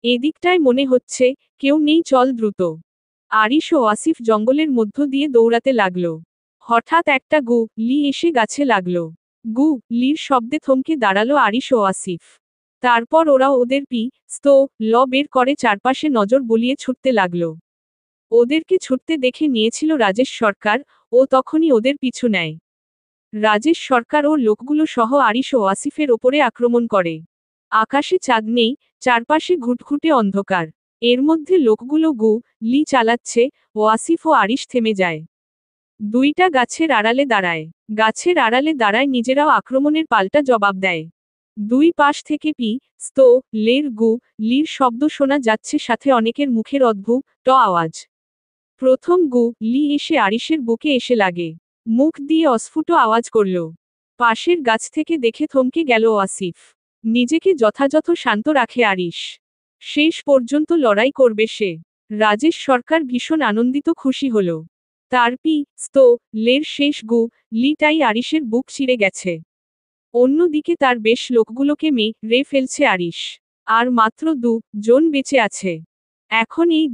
এদিকটায় মনে হচ্ছে কেউ নেই, চল দ্রুত। আরিশ ও আসিফ জঙ্গলের মধ্য দিয়ে দৌড়াতে লাগল। হঠাৎ একটা লি এসে গাছে লাগল। লির শব্দে থমকে দাঁড়ালো আরিশ ও আসিফ। তারপর ওরা ওদের ল বের করে চারপাশে নজর বুলিয়ে ছুটতে লাগল। ওদেরকে ছুটতে দেখে নিয়েছিল রাজেশ সরকার, ও তখনই ওদের পিছু নেয়। রাজেশ সরকার ও লোকগুলো সহ আরিশ ও আসিফের ওপরে আক্রমণ করে। আকাশে চাঁদ নেই, চারপাশে ঘুটঘুটে অন্ধকার। এর মধ্যে লোকগুলো গু লি চালাচ্ছে, ওয়াসিফ ও আরিশ থেমে যায়। দুইটা গাছের আড়ালে দাঁড়ায়। গাছের আড়ালে দাঁড়ায় নিজেরাও আক্রমণের পাল্টা জবাব দেয়। দুই পাশ থেকে পি, स्तो, লের গু লির শব্দ শোনা যাচ্ছে, সাথে অনেকের মুখের অদ্ভুত আওয়াজ। প্রথম গু লি এসে আরিশের বুকে এসে লাগে। মুখ দিয়ে অস্ফুট আওয়াজ করল। পাশের গাছ থেকে দেখে থমকে গেল ওয়াসিফ। নিজেকে যথাযথ শান্ত রাখে আরিশ। শেষ পর্যন্ত লড়াই করবে সে। রাজেশ সরকার ভীষণ আনন্দিত, খুশি হল। তার পি, स्तो, লের শেষ গু লিটাই আরিশের বুক চিরে গেছে। অন্যদিকে তার বেশ লোকগুলোকে রে ফেলছে আরিশ। আর মাত্র জন বেঁচে আছে। এখন এই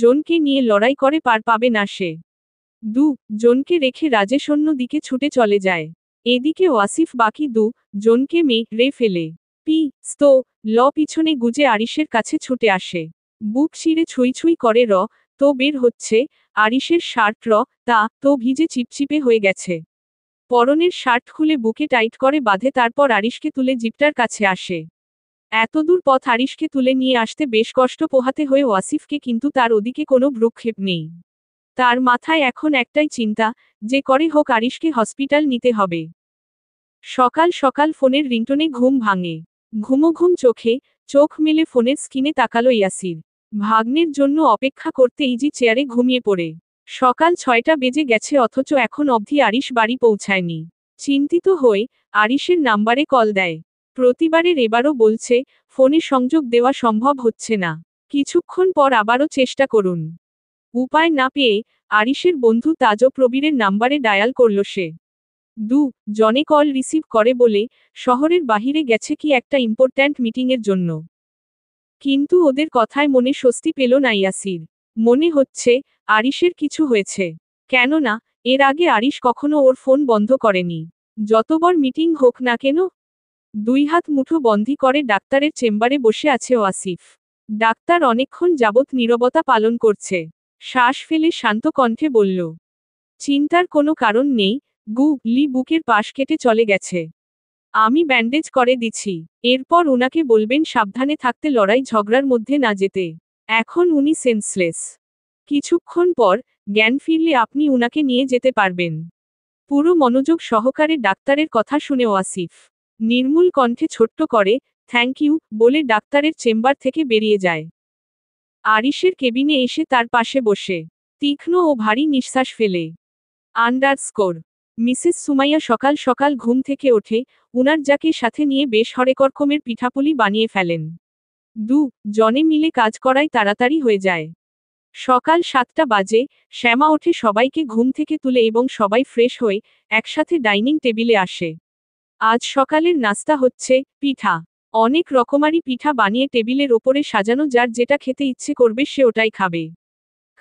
জনকে নিয়ে লড়াই করে পার পাবে না সে। জনকে রেখে রাজেশ অন্য দিকে ছুটে চলে যায়। এদিকে ওয়াসিফ বাকি জনকে রে ফেলে পি, स्तो, ল পিছনে গুজে আরিশের কাছে ছুটে আসে। বুক চিরে ছুঁই ছুঁই করে তো বের হচ্ছে। আরিশের শার্ট তো ভিজে চিপচিপে হয়ে গেছে। পরনের শার্ট খুলে বুকে টাইট করে বাঁধে, তারপর আরিশকে তুলে জিপটার কাছে আসে। এতদূর পথ আরিশকে তুলে নিয়ে আসতে বেশ কষ্ট পোহাতে হয়ে ওয়াসিফকে, কিন্তু তার ওদিকে কোনো ভ্রুক্ষেপ নেই। তার মাথায় এখন একটাই চিন্তা, যে করে হোক আরিশকে হসপিটাল নিতে হবে। সকাল সকাল ফোনের রিংটোনে ঘুম ভাঙে। ঘুম চোখ মেলে ফোনের স্ক্রিনে তাকালো ইয়াসির। ভাগ্নের জন্য অপেক্ষা করতে ইজি চেয়ারে ঘুমিয়ে পড়ে। সকাল 6টা বেজে গেছে, অথচ এখন অবধি আরিশ বাড়ি পৌঁছায়নি। চিন্তিত হয়ে আরিশের নাম্বারে কল দেয়। প্রতিবারের এবারও বলছে ফোনে সংযোগ দেওয়া সম্ভব হচ্ছে না। কিছুক্ষণ পর আবারও চেষ্টা করুন। উপায় না পেয়ে আরিশের বন্ধু তাজ প্রবীরের নাম্বারে ডায়াল করল সে। জনে কল রিসিভ করে বলে শহরের বাহিরে গেছে কি একটা ইম্পর্ট্যান্ট মিটিংয়ের জন্য। কিন্তু ওদের কথায় মনে স্বস্তি পেল না ইয়াসির। মনে হচ্ছে আরিশের কিছু হয়েছে। কেননা এর আগে আরিশ কখনো ওর ফোন বন্ধ করেনি, যতবার মিটিং হোক না কেন। দুই হাত মুঠো বন্ধি করে ডাক্তারের চেম্বারে বসে আছে ওয়াসিফ। ডাক্তার অনেকক্ষণ যাবৎ নীরবতা পালন করছে। শ্বাস ফেলে শান্ত কণ্ঠে বলল, চিন্তার কোনো কারণ নেই, লি বুকের পাশ কেটে চলে গেছে। আমি ব্যান্ডেজ করে দিচ্ছি। এরপর উনাকে বলবেন সাবধানে থাকতে, লড়াই ঝগড়ার মধ্যে না যেতে। এখন উনি সেন্সলেস। কিছুক্ষণ পর জ্ঞান ফিরলে আপনি উনাকে নিয়ে যেতে পারবেন। পুরো মনোযোগ সহকারে ডাক্তারের কথা শুনে ওয়াসিফ নির্মূল কণ্ঠে ছোট্ট করে থ্যাংক ইউ বলে ডাক্তারের চেম্বার থেকে বেরিয়ে যায়। আরিশের কেবিনে এসে তার পাশে বসে তীক্ষ্ণ ও ভারী নিঃশ্বাস ফেলে _ মিসেস সুমাইয়া সকাল সকাল ঘুম থেকে ওঠে। উনার যাকে সাথে নিয়ে বেশ হরেক রকমের পিঠাপুলি বানিয়ে ফেলেন। জনে মিলে কাজ করায় তাড়াতাড়ি হয়ে যায়। সকাল 7টা বাজে শ্যামা ওঠে সবাইকে ঘুম থেকে তুলে এবং সবাই ফ্রেশ হয়ে একসাথে ডাইনিং টেবিলে আসে। আজ সকালের নাস্তা হচ্ছে পিঠা। অনেক রকমারি পিঠা বানিয়ে টেবিলের ওপরে সাজানো, যার যেটা খেতে ইচ্ছে করবে সে ওটাই খাবে।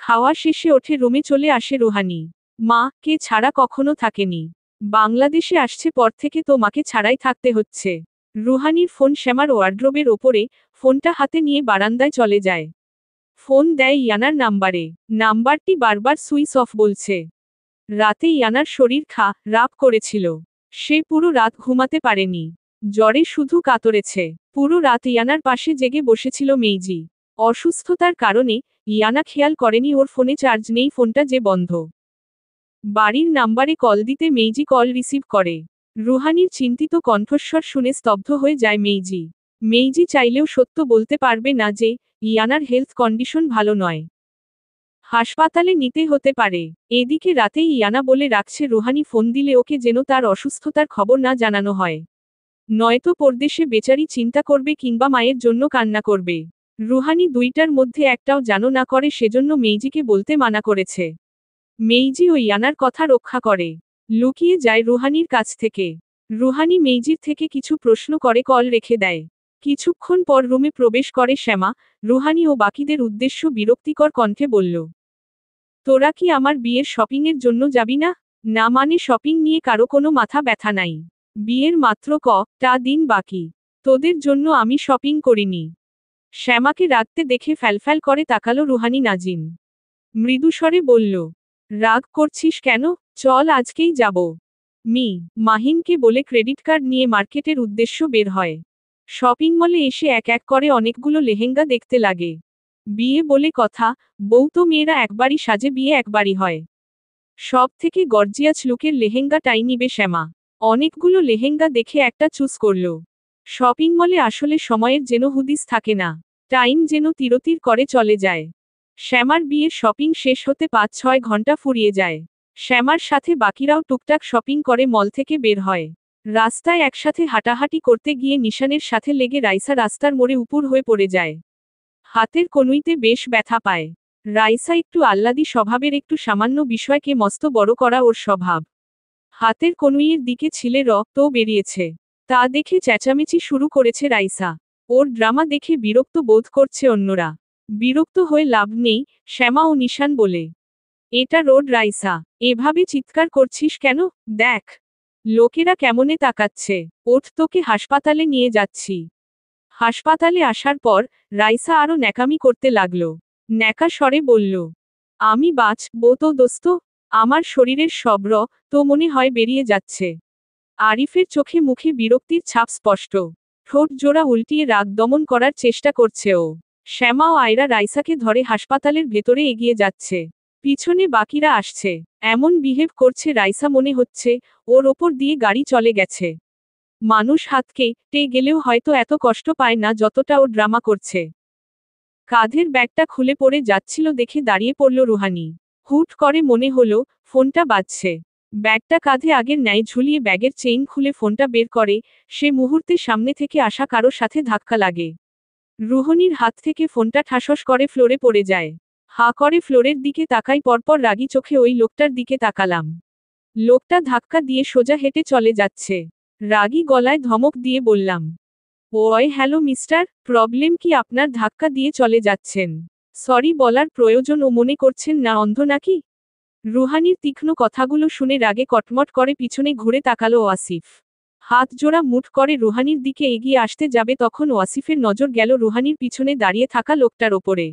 খাওয়া শেষে ওঠে রুমে চলে আসে রুহানি। মা কে ছাড়া কখনো থাকেনি। বাংলাদেশে আসছে পর থেকে তো মাকে ছাড়াই থাকতে হচ্ছে। রুহানির ফোন শ্যামার ওয়ার্ড্রোবের ওপরে। ফোনটা হাতে নিয়ে বারান্দায় চলে যায়। ফোন দেয় ইয়ানার নাম্বারে। নাম্বারটি বারবার সুইচ অফ বলছে। রাতে ইয়ানার শরীর খারাপ করেছিল। সে পুরো রাত ঘুমাতে পারেনি। জ্বরে শুধু কাতরেছে। পুরো রাত ইয়ানার পাশে জেগে বসেছিল মেইজি। অসুস্থতার কারণে ইয়ানা খেয়াল করেনি ওর ফোনে চার্জ নেই, ফোনটা যে বন্ধ। বাড়ির নাম্বারে কল দিতে মেইজি কল রিসিভ করে। রুহানির চিন্তিত কণ্ঠস্বর শুনে স্তব্ধ হয়ে যায় মেইজি। মেইজি চাইলেও সত্য বলতে পারবে না যে ইয়ানার হেলথ কন্ডিশন ভালো নয়। হাসপাতালে নিতে হতে পারে। এদিকে রাতেই ইয়ানা বলে রাখছে রুহানি ফোন দিলে ওকে যেন তার অসুস্থতার খবর না জানানো হয়। নয়তো পরদেশে বেচারি চিন্তা করবে কিংবা মায়ের জন্য কান্না করবে। রুহানি দুইটার মধ্যে একটাও যেন না করে, সেজন্য মেইজিকে বলতে মানা করেছে। মেইজি ও ইয়ানার কথা রক্ষা করে। লুকিয়ে যায় রুহানির কাছ থেকে। রুহানি মেইজির থেকে কিছু প্রশ্ন করে কল রেখে দেয়। কিছুক্ষণ পর রুমে প্রবেশ করে শ্যামা। রুহানি ও বাকিদের উদ্দেশ্য বিরক্তিকর কণ্ঠে বলল, তোরা কি আমার বিয়ের শপিংয়ের জন্য যাবি না? না মানে শপিং নিয়ে কারো কোনো মাথা ব্যথা নাই। বিয়ের মাত্র টা দিন বাকি। তোদের জন্য আমি শপিং করিনি। শ্যামাকে রাগতে দেখে ফ্যালফ্যাল করে তাকালো রুহানি নাজিন। মৃদুস্বরে বলল, রাগ করছিস কেন? চল আজকেই যাব। মাহিনকে বলে ক্রেডিট কার্ড নিয়ে মার্কেটের উদ্দেশ্য বের হয়। শপিং মলে এসে এক এক করে অনেকগুলো লেহেঙ্গা দেখতে লাগে। বিয়ে বলে কথা, বউ তো মেয়েরা একবারই সাজে, বিয়ে একবারই হয়। সব থেকে গর্জিয়াস লুকের লেহেঙ্গাটাই নিবে শ্যামা। অনেকগুলো লেহেঙ্গা দেখে একটা চুজ করল। শপিং মলে আসলে সময়ের যেন হুদিস থাকে না, টাইম যেন তিরতির করে চলে যায়। শ্যামার বিয়ের শপিং শেষ হতে 5-6 ঘন্টা ফুরিয়ে যায়। শ্যামার সাথে বাকিরাও টুকটাক শপিং করে মল থেকে বের হয়। রাস্তায় একসাথে হাঁটাহাঁটি করতে গিয়ে নিশানের সাথে লেগে রাইসা রাস্তার মোড়ে উপুর হয়ে পড়ে যায়। হাতের কনুইতে বেশ ব্যথা পায়। রাইসা একটু আহ্লাদী স্বভাবের, একটু সামান্য বিষয়কে মস্ত বড় করা ওর স্বভাব। হাতের কনুইয়ের দিকে ছিলে রক্তও বেরিয়েছে। তা দেখে চেঁচামেচি শুরু করেছে রাইসা। ওর ড্রামা দেখে বিরক্ত বোধ করছে অন্যরা। বিরক্ত হয়ে লাভ নেই, শ্যামা ও নিশান বলে। এটা রোড রাইসা, এভাবে চিৎকার করছিস কেন? দেখ লোকেরা কেমনে তাকাচ্ছে। ওঠ, তোকে হাসপাতালে নিয়ে যাচ্ছি। হাসপাতালে আসার পর রাইসা আরো ন্যাকামি করতে লাগলো। ন্যাকা স্বরে বলল, আমি বাঁচবো তো দোস্ত? আমার শরীরের সব তো মনে হয় বেরিয়ে যাচ্ছে। আরিফের চোখে মুখে বিরক্তির ছাপ স্পষ্ট। ঠোঁট জোড়া উল্টিয়ে রাগ দমন করার চেষ্টা করছে ও। শ্যামা ও আয়রা রাইসাকে ধরে হাসপাতালের ভেতরে এগিয়ে যাচ্ছে। পিছনে বাকিরা আসছে। এমন বিহেভ করছে রাইসা, মনে হচ্ছে ওর ওপর দিয়ে গাড়ি চলে গেছে। মানুষ হাতকে টে গেলেও হয়তো এত কষ্ট পায় না যতটা ও ড্রামা করছে। কাঁধের ব্যাগটা খুলে পড়ে যাচ্ছিল দেখে দাঁড়িয়ে পড়ল রুহানি। হুট করে মনে হলো ফোনটা বাজছে। ব্যাগটা কাঁধে আগের ন্যায় ঝুলিয়ে ব্যাগের চেইন খুলে ফোনটা বের করে। সে মুহূর্তে সামনে থেকে আসা কারো সাথে ধাক্কা লাগে। রুহানির হাত থেকে ফোনটা ঠাসস করে ফ্লোরে পড়ে যায়। হা করে ফ্লোরের দিকে তাকাই, পরপর রাগী চোখে ওই লোকটার দিকে তাকালাম। লোকটা ধাক্কা দিয়ে সোজা হেঁটে চলে যাচ্ছে। রাগী গলায় ধমক দিয়ে বললাম, ওই হ্যালো মিস্টার, প্রবলেম কি আপনার ধাক্কা দিয়ে চলে যাচ্ছেন? সরি বলার প্রয়োজন ও মনে করছেন না অন্ধ নাকি? রুহানির তীক্ষ্ণ কথাগুলো শুনে রাগে কটমট করে পিছনে ঘুরে তাকালো ওয়াসিফ। হাত জোড়া মুঠ করে রুহানির দিকে এগিয়ে আসতে যাবে তখন ওয়াসিফের নজর গেল রুহানির পিছনে দাঁড়িয়ে থাকা লোকটার ওপরে।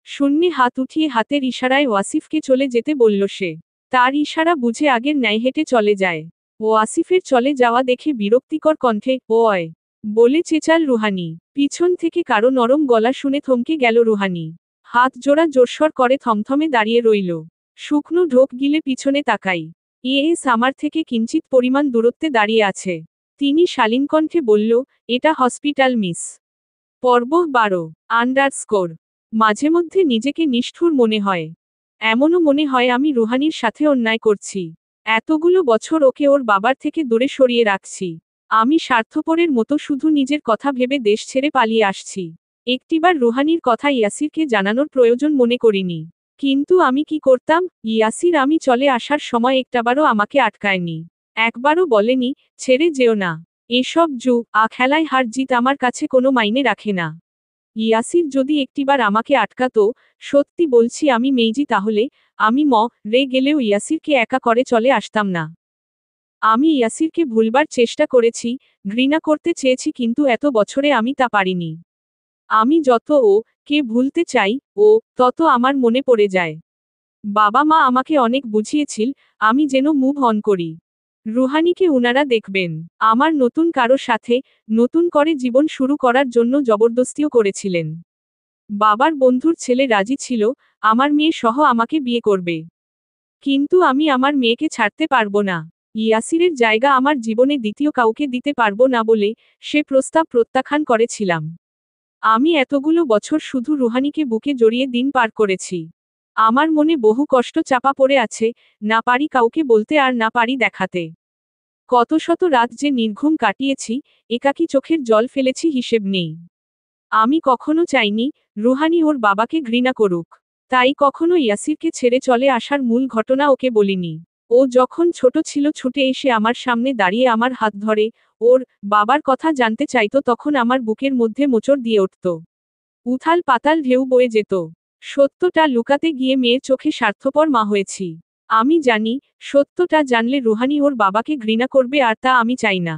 শূন্যে হাত উঠিয়ে হাতের ইশারায় ওয়াসিফকে চলে যেতে বলল সে। তার ইশারা বুঝে আগের ন্যায় হেঁটে চলে যায়। ওয়াসিফের চলে যাওয়া দেখে বিরক্তিকর কণ্ঠে ওয় বলে চেঁচাল রুহানি। পিছন থেকে কারো নরম গলা শুনে থমকে গেল রুহানি। হাত জোড়া জোরসর করে থমথমে দাঁড়িয়ে রইল। শুকনো ঢোক গিলে পিছনে তাকাই। আমার থেকে কিঞ্চিত পরিমাণ দূরত্বে দাঁড়িয়ে আছে। তিনি শালীন কণ্ঠে বলল, এটা হসপিটাল মিস। পর্ব 12 আন্ডারস্কোর। মাঝে মধ্যে নিজেকে নিষ্ঠুর মনে হয়। এমনও মনে হয় আমি রুহানির সাথে অন্যায় করছি। এতগুলো বছর ওকে ওর বাবার থেকে দূরে সরিয়ে রাখছি। আমি স্বার্থপরের মতো শুধু নিজের কথা ভেবে দেশ ছেড়ে পালিয়ে আসছি। একটিবার রুহানির কথা ইয়াসিরকে জানানোর প্রয়োজন মনে করিনি। কিন্তু আমি কি করতাম? ইয়াসির আমি চলে আসার সময় একটাবারও আমাকে আটকায়নি। একবারও বলেনি, ছেড়ে যেও না। এসব খেলায় হার জিত আমার কাছে কোনো মাইনে রাখে না। ইয়াসির যদি একটিবার আমাকে আটকাতো, সত্যি বলছি আমি মেইজি, তাহলে আমি রে গেলেও ইয়াসিরকে একা করে চলে আসতাম না। আমি ইয়াসিরকে ভুলবার চেষ্টা করেছি, ঘৃণা করতে চেয়েছি, কিন্তু এত বছরে আমি তা পারিনি। আমি যত কে ভুলতে চাই, তত আমার মনে পড়ে যায়। বাবা মা আমাকে অনেক বুঝিয়েছিল, আমি যেন মুভ অন করি। রুহানিকে উনারা দেখবেন। আমার নতুন কারো সাথে, নতুন করে জীবন শুরু করার জন্য জবরদস্তিও করেছিলেন। বাবার বন্ধুর ছেলে রাজি ছিল, আমার মেয়ে সহ আমাকে বিয়ে করবে। কিন্তু আমি আমার মেয়েকে ছাড়তে পারবো না। ইয়াসিরের জায়গা আমার জীবনে দ্বিতীয় কাউকে দিতে পারবো না বলে সে প্রস্তাব প্রত্যাখ্যান করেছিলাম। আমি এতগুলো বছর শুধু রুহানিকে বুকে জড়িয়ে দিন পার করেছি। আমার মনে বহু কষ্ট চাপা পড়ে আছে, না পারি কাউকে বলতে আর না পারি দেখাতে। কত শত রাত যে নির্ঘুম কাটিয়েছি, একাকী চোখের জল ফেলেছি, হিসেব নেই। আমি কখনো চাইনি রুহানি ওর বাবাকে ঘৃণা করুক। তাই কখনো ইয়াসিরকে ছেড়ে চলে আসার মূল ঘটনা ওকে বলিনি। ও যখন ছোট ছিল ছুটে এসে আমার সামনে দাঁড়িয়ে আমার হাত ধরে ওর বাবার কথা জানতে চাইতো, তখন আমার বুকের মধ্যে মোচড় দিয়ে উঠত। উথাল পাতাল ঢেউ বয়ে যেত। সত্যটা লুকাতে গিয়ে মেয়ের চোখে স্বার্থপর মা হয়েছি। আমি জানি, সত্যটা জানলে রুহানি ওর বাবাকে ঘৃণা করবে, আর তা আমি চাই না।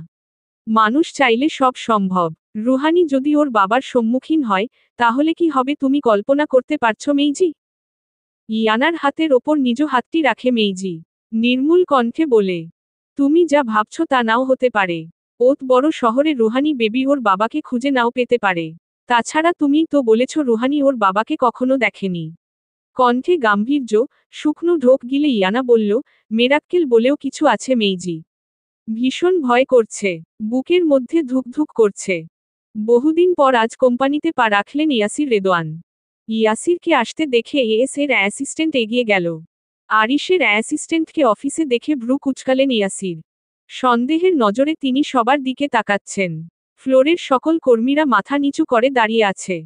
মানুষ চাইলে সব সম্ভব। রুহানি যদি ওর বাবার সম্মুখীন হয়, তাহলে কি হবে তুমি কল্পনা করতে পারছো মেইজি? ইয়ানার হাতের ওপর নিজ হাতটি রাখে মেইজি নির্মূল কণ্ঠে বলে, তুমি যা ভাবছো তা নাও হতে পারে। ওত বড় শহরে রুহানি বেবি ওর বাবাকে খুঁজে নাও পেতে পারে। তাছাড়া তুমিই তো বলেছ রুহানি ওর বাবাকে কখনো দেখেনি। কণ্ঠে গাম্ভীর্য, শুকনো ঢোক গিলে ইয়ানা বলল, মেরাক্কেল বলেও কিছু আছে মেইজি। ভীষণ ভয় করছে, বুকের মধ্যে ধুকধুক করছে। বহুদিন পর আজ কোম্পানিতে পা রাখলেন ইয়াসির রেদওয়ান। ইয়াসিরকে আসতে দেখে এএস এর অ্যাসিস্ট্যান্ট এগিয়ে গেল। আরিশের অ্যাসিস্ট্যান্টকে অফিসে দেখে ভ্রু কুঁচকালেন ইয়াসির। সন্দেহের নজরে তিনি সবার দিকে তাকাচ্ছেন। ফ্লোরের সকল কর্মীরা মাথা নিচু করে দাঁড়িয়ে আছে।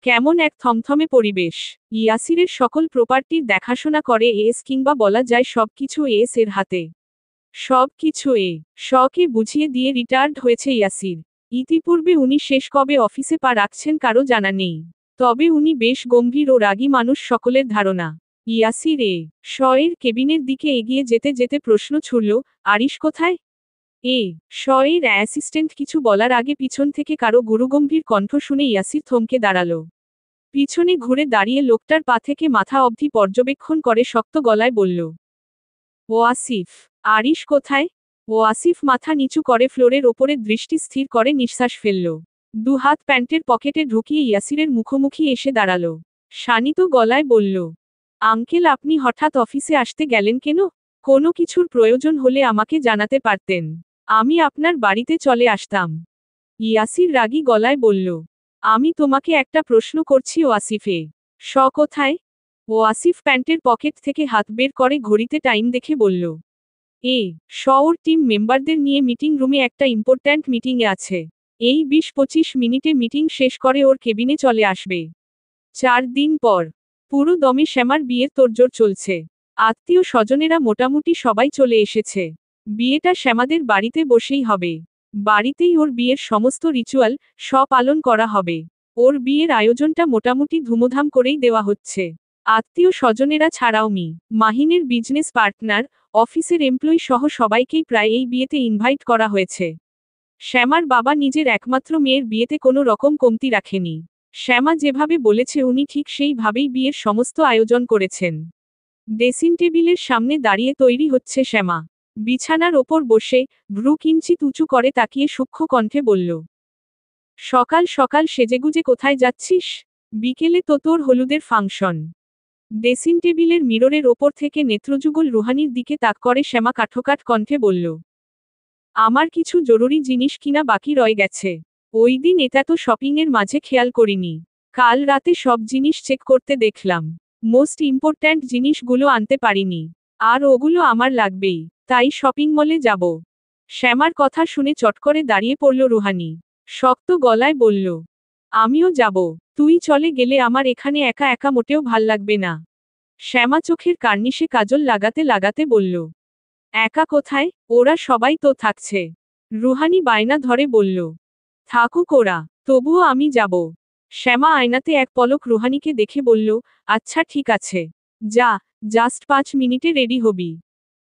কেমন এক থমথমে পরিবেশ। ইয়াসিরের সকল প্রপার্টির দেখাশোনা করে এএস, কিংবা বলা যায় সবকিছু এএস এর হাতে। সবকিছু শকে বুঝিয়ে দিয়ে রিটায়ার্ড হয়েছে ইয়াসির। ইতিপূর্বে উনি শেষ কবে অফিসে পা রাখছেন কারো জানা নেই। তবে উনি বেশ গম্ভীর ও রাগী মানুষ সকলের ধারণা। ইয়াসির শয়ের কেবিনের দিকে এগিয়ে যেতে যেতে প্রশ্ন ছুড়ল, আরিশ কোথায়? শয়ের অ্যাসিস্ট্যান্ট কিছু বলার আগে পিছন থেকে কারো গুরুগম্ভীর কণ্ঠ শুনে ইয়াসির থমকে দাঁড়াল। পিছনে ঘুরে দাঁড়িয়ে লোকটার পা থেকে মাথা অবধি পর্যবেক্ষণ করে শক্ত গলায় বলল, ওয়াসিফ। আরিশ কোথায়? ওয়াসিফ মাথা নিচু করে ফ্লোরের ওপরে দৃষ্টি স্থির করে নিঃশ্বাস ফেলল। দুহাত প্যান্টের পকেটে ঢুকিয়ে ইয়াসিরের মুখোমুখি এসে দাঁড়াল। শানিত গলায় বলল, আঙ্কেল আপনি হঠাৎ অফিসে আসতে গেলেন কেন? কোনো কিছুর প্রয়োজন হলে আমাকে জানাতে পারতেন, আমি আপনার বাড়িতে চলে আসতাম। ইয়াসির রাগী গলায় বলল, আমি তোমাকে একটা প্রশ্ন করছি ওয়াসিফে। কোথায়? ওয়াসিফ প্যান্টের পকেট থেকে হাত বের করে ঘড়িতে টাইম দেখে বলল, ওর টিম মেম্বারদের নিয়ে মিটিং রুমে একটা ইম্পর্ট্যান্ট মিটিংয়ে আছে। এই 20-25 মিনিটে মিটিং শেষ করে ওর কেবিনে চলে আসবে। 4 দিন পর। পুরো দমে শ্যামার বিয়ের তোড়জোড় চলছে। আত্মীয় স্বজনেরা মোটামুটি সবাই চলে এসেছে। বিয়েটা শ্যামাদের বাড়িতে বসেই হবে। বাড়িতেই ওর বিয়ের সমস্ত রিচুয়াল পালন করা হবে। ওর বিয়ের আয়োজনটা মোটামুটি ধুমধাম করেই দেওয়া হচ্ছে। আত্মীয় স্বজনেরা ছাড়াও মাহিনের বিজনেস পার্টনার, অফিসের এমপ্লয়ি সহ সবাইকেই প্রায় এই বিয়েতে ইনভাইট করা হয়েছে। শ্যামার বাবা নিজের একমাত্র মেয়ের বিয়েতে কোনো রকম কমতি রাখেনি। শ্যামা যেভাবে বলেছে উনি ঠিক সেইভাবেই বিয়ের সমস্ত আয়োজন করেছেন। ড্রেসিং টেবিলের সামনে দাঁড়িয়ে তৈরি হচ্ছে শ্যামা। বিছানার ওপর বসে ভ্রু কিঞ্চিত উঁচু করে তাকিয়ে সূক্ষ্ম কণ্ঠে বলল, সকাল সকাল সেজেগুজে কোথায় যাচ্ছিস? বিকেলে তো তোর হলুদের ফাংশন। ড্রেসিং টেবিলের মিররের ওপর থেকে নেত্রযুগল রুহানির দিকে তাক করে শ্যামা কাঠোকাঠ কণ্ঠে বলল, আমার কিছু জরুরি জিনিস কিনা বাকি রয়ে গেছে। ওই দিন এটা তো শপিংয়ের মাঝে খেয়াল করিনি। কাল রাতে সব জিনিস চেক করতে দেখলাম। মোস্ট ইম্পর্ট্যান্ট জিনিসগুলো আনতে পারিনি। আর ওগুলো আমার লাগবেই, তাই শপিং মলে যাব। শ্যামার কথা শুনে চট করে দাঁড়িয়ে পড়ল রুহানি। শক্ত গলায় বলল, আমিও যাব। তুই চলে গেলে আমার এখানে একা একা মোটেও ভাল লাগবে না। শ্যামা চোখের কার্নিশে কাজল লাগাতে লাগাতে বলল, একা কোথায়? ওরা সবাই তো থাকছে। রুহানি বায়না ধরে বলল, থাকুক ওরা, তবুও আমি যাব। শ্যামা আয়নাতে এক পলক রুহানিকে দেখে বলল, আচ্ছা ঠিক আছে, যা, জাস্ট 5 মিনিটে রেডি হবি।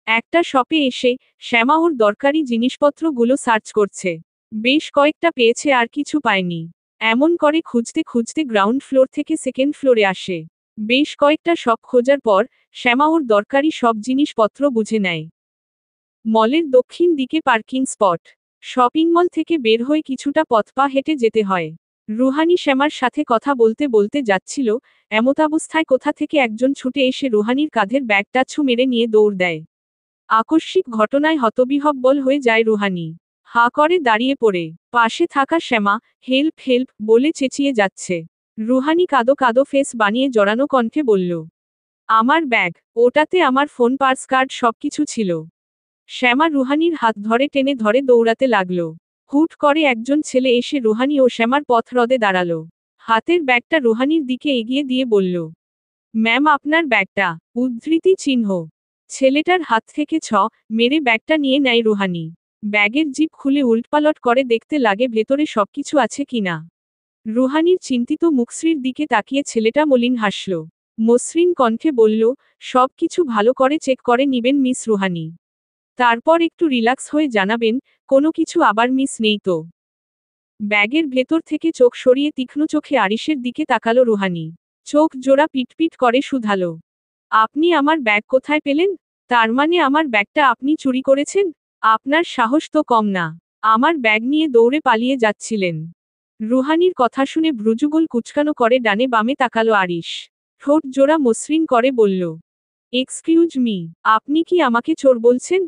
একটা শপে এসে শ্যামা ওর দরকারি জিনিসপত্রগুলো সার্চ করছে। বেশ কয়েকটা পেয়েছে আর কিছু পায়নি। এমন করে খুঁজতে খুঁজতে গ্রাউন্ড ফ্লোর থেকে সেকেন্ড ফ্লোরে আসে। বেশ কয়েকটা শপ খোঁজার পর শ্যামা ওর দরকারি সব জিনিসপত্র বুঝে নেয়। মলের দক্ষিণ দিকে পার্কিং স্পট। শপিং মল থেকে বের হয়ে কিছুটা পথ পা হেঁটে যেতে হয়। রুহানি শ্যামার সাথে কথা বলতে বলতে যাচ্ছিল, এমতাবস্থায় কোথা থেকে একজন ছুটে এসে রুহানির কাঁধের ব্যাগটা ছু মেরে নিয়ে দৌড় দেয়। আকস্মিক ঘটনায় হতবিহ্বল হয়ে যায় রুহানি। হা করে দাঁড়িয়ে পড়ে। পাশে থাকা শ্যামা, হেল্প হেল্প বলে চেঁচিয়ে যাচ্ছে। রুহানি কাঁদো কাঁদো ফেস বানিয়ে জড়ানো কণ্ঠে বলল, আমার ব্যাগ, ওটাতে আমার ফোন পার্স কার্ড সবকিছু ছিল। শ্যামা রুহানির হাত ধরে টেনে ধরে দৌড়াতে লাগল। হুট করে একজন ছেলে এসে রুহানি ও শ্যামার পথ রোধে দাঁড়ালো। হাতের ব্যাগটা রুহানির দিকে এগিয়ে দিয়ে বলল, ম্যাম আপনার ব্যাগটা। উদ্ধৃতি চিহ্ন। ছেলেটার হাত থেকে মেরে ব্যাগটা নিয়ে নেয় রুহানি। ব্যাগের জিপ খুলে উল্টপালট করে দেখতে লাগে ভেতরে সবকিছু আছে কিনা। রুহানির চিন্তিত মুখশ্রীর দিকে তাকিয়ে ছেলেটা মলিন হাসল। মসৃণ কণ্ঠে বলল, সবকিছু ভালো করে চেক করে নিবেন মিস রুহানি। তারপর একটু রিল্যাক্স হয়ে জানাবেন, কোনো কিছু আবার মিস নেই তো। ব্যাগের ভেতর থেকে চোখ সরিয়ে তীক্ষ্ণ চোখে আরিশের দিকে তাকালো রুহানি। চোখ জোড়া পিটপিট করে শুধালো, আপনি আমার ব্যাগ কোথায় পেলেন? তার মানে আমার ব্যাগটা আপনি চুরি করেছেন? আপনার সাহস তো কম না। আমার ব্যাগ নিয়ে দৌড়ে পালিয়ে যাচ্ছিলেন। রুহানির কথা শুনে ভ্রুযুগল কুচকানো করে ডানে বামে তাকালো আরিশ। ঠোঁট জোড়া মসৃণ করে বলল, এক্সকিউজ মি, আপনি কি আমাকে চোর বলছেন?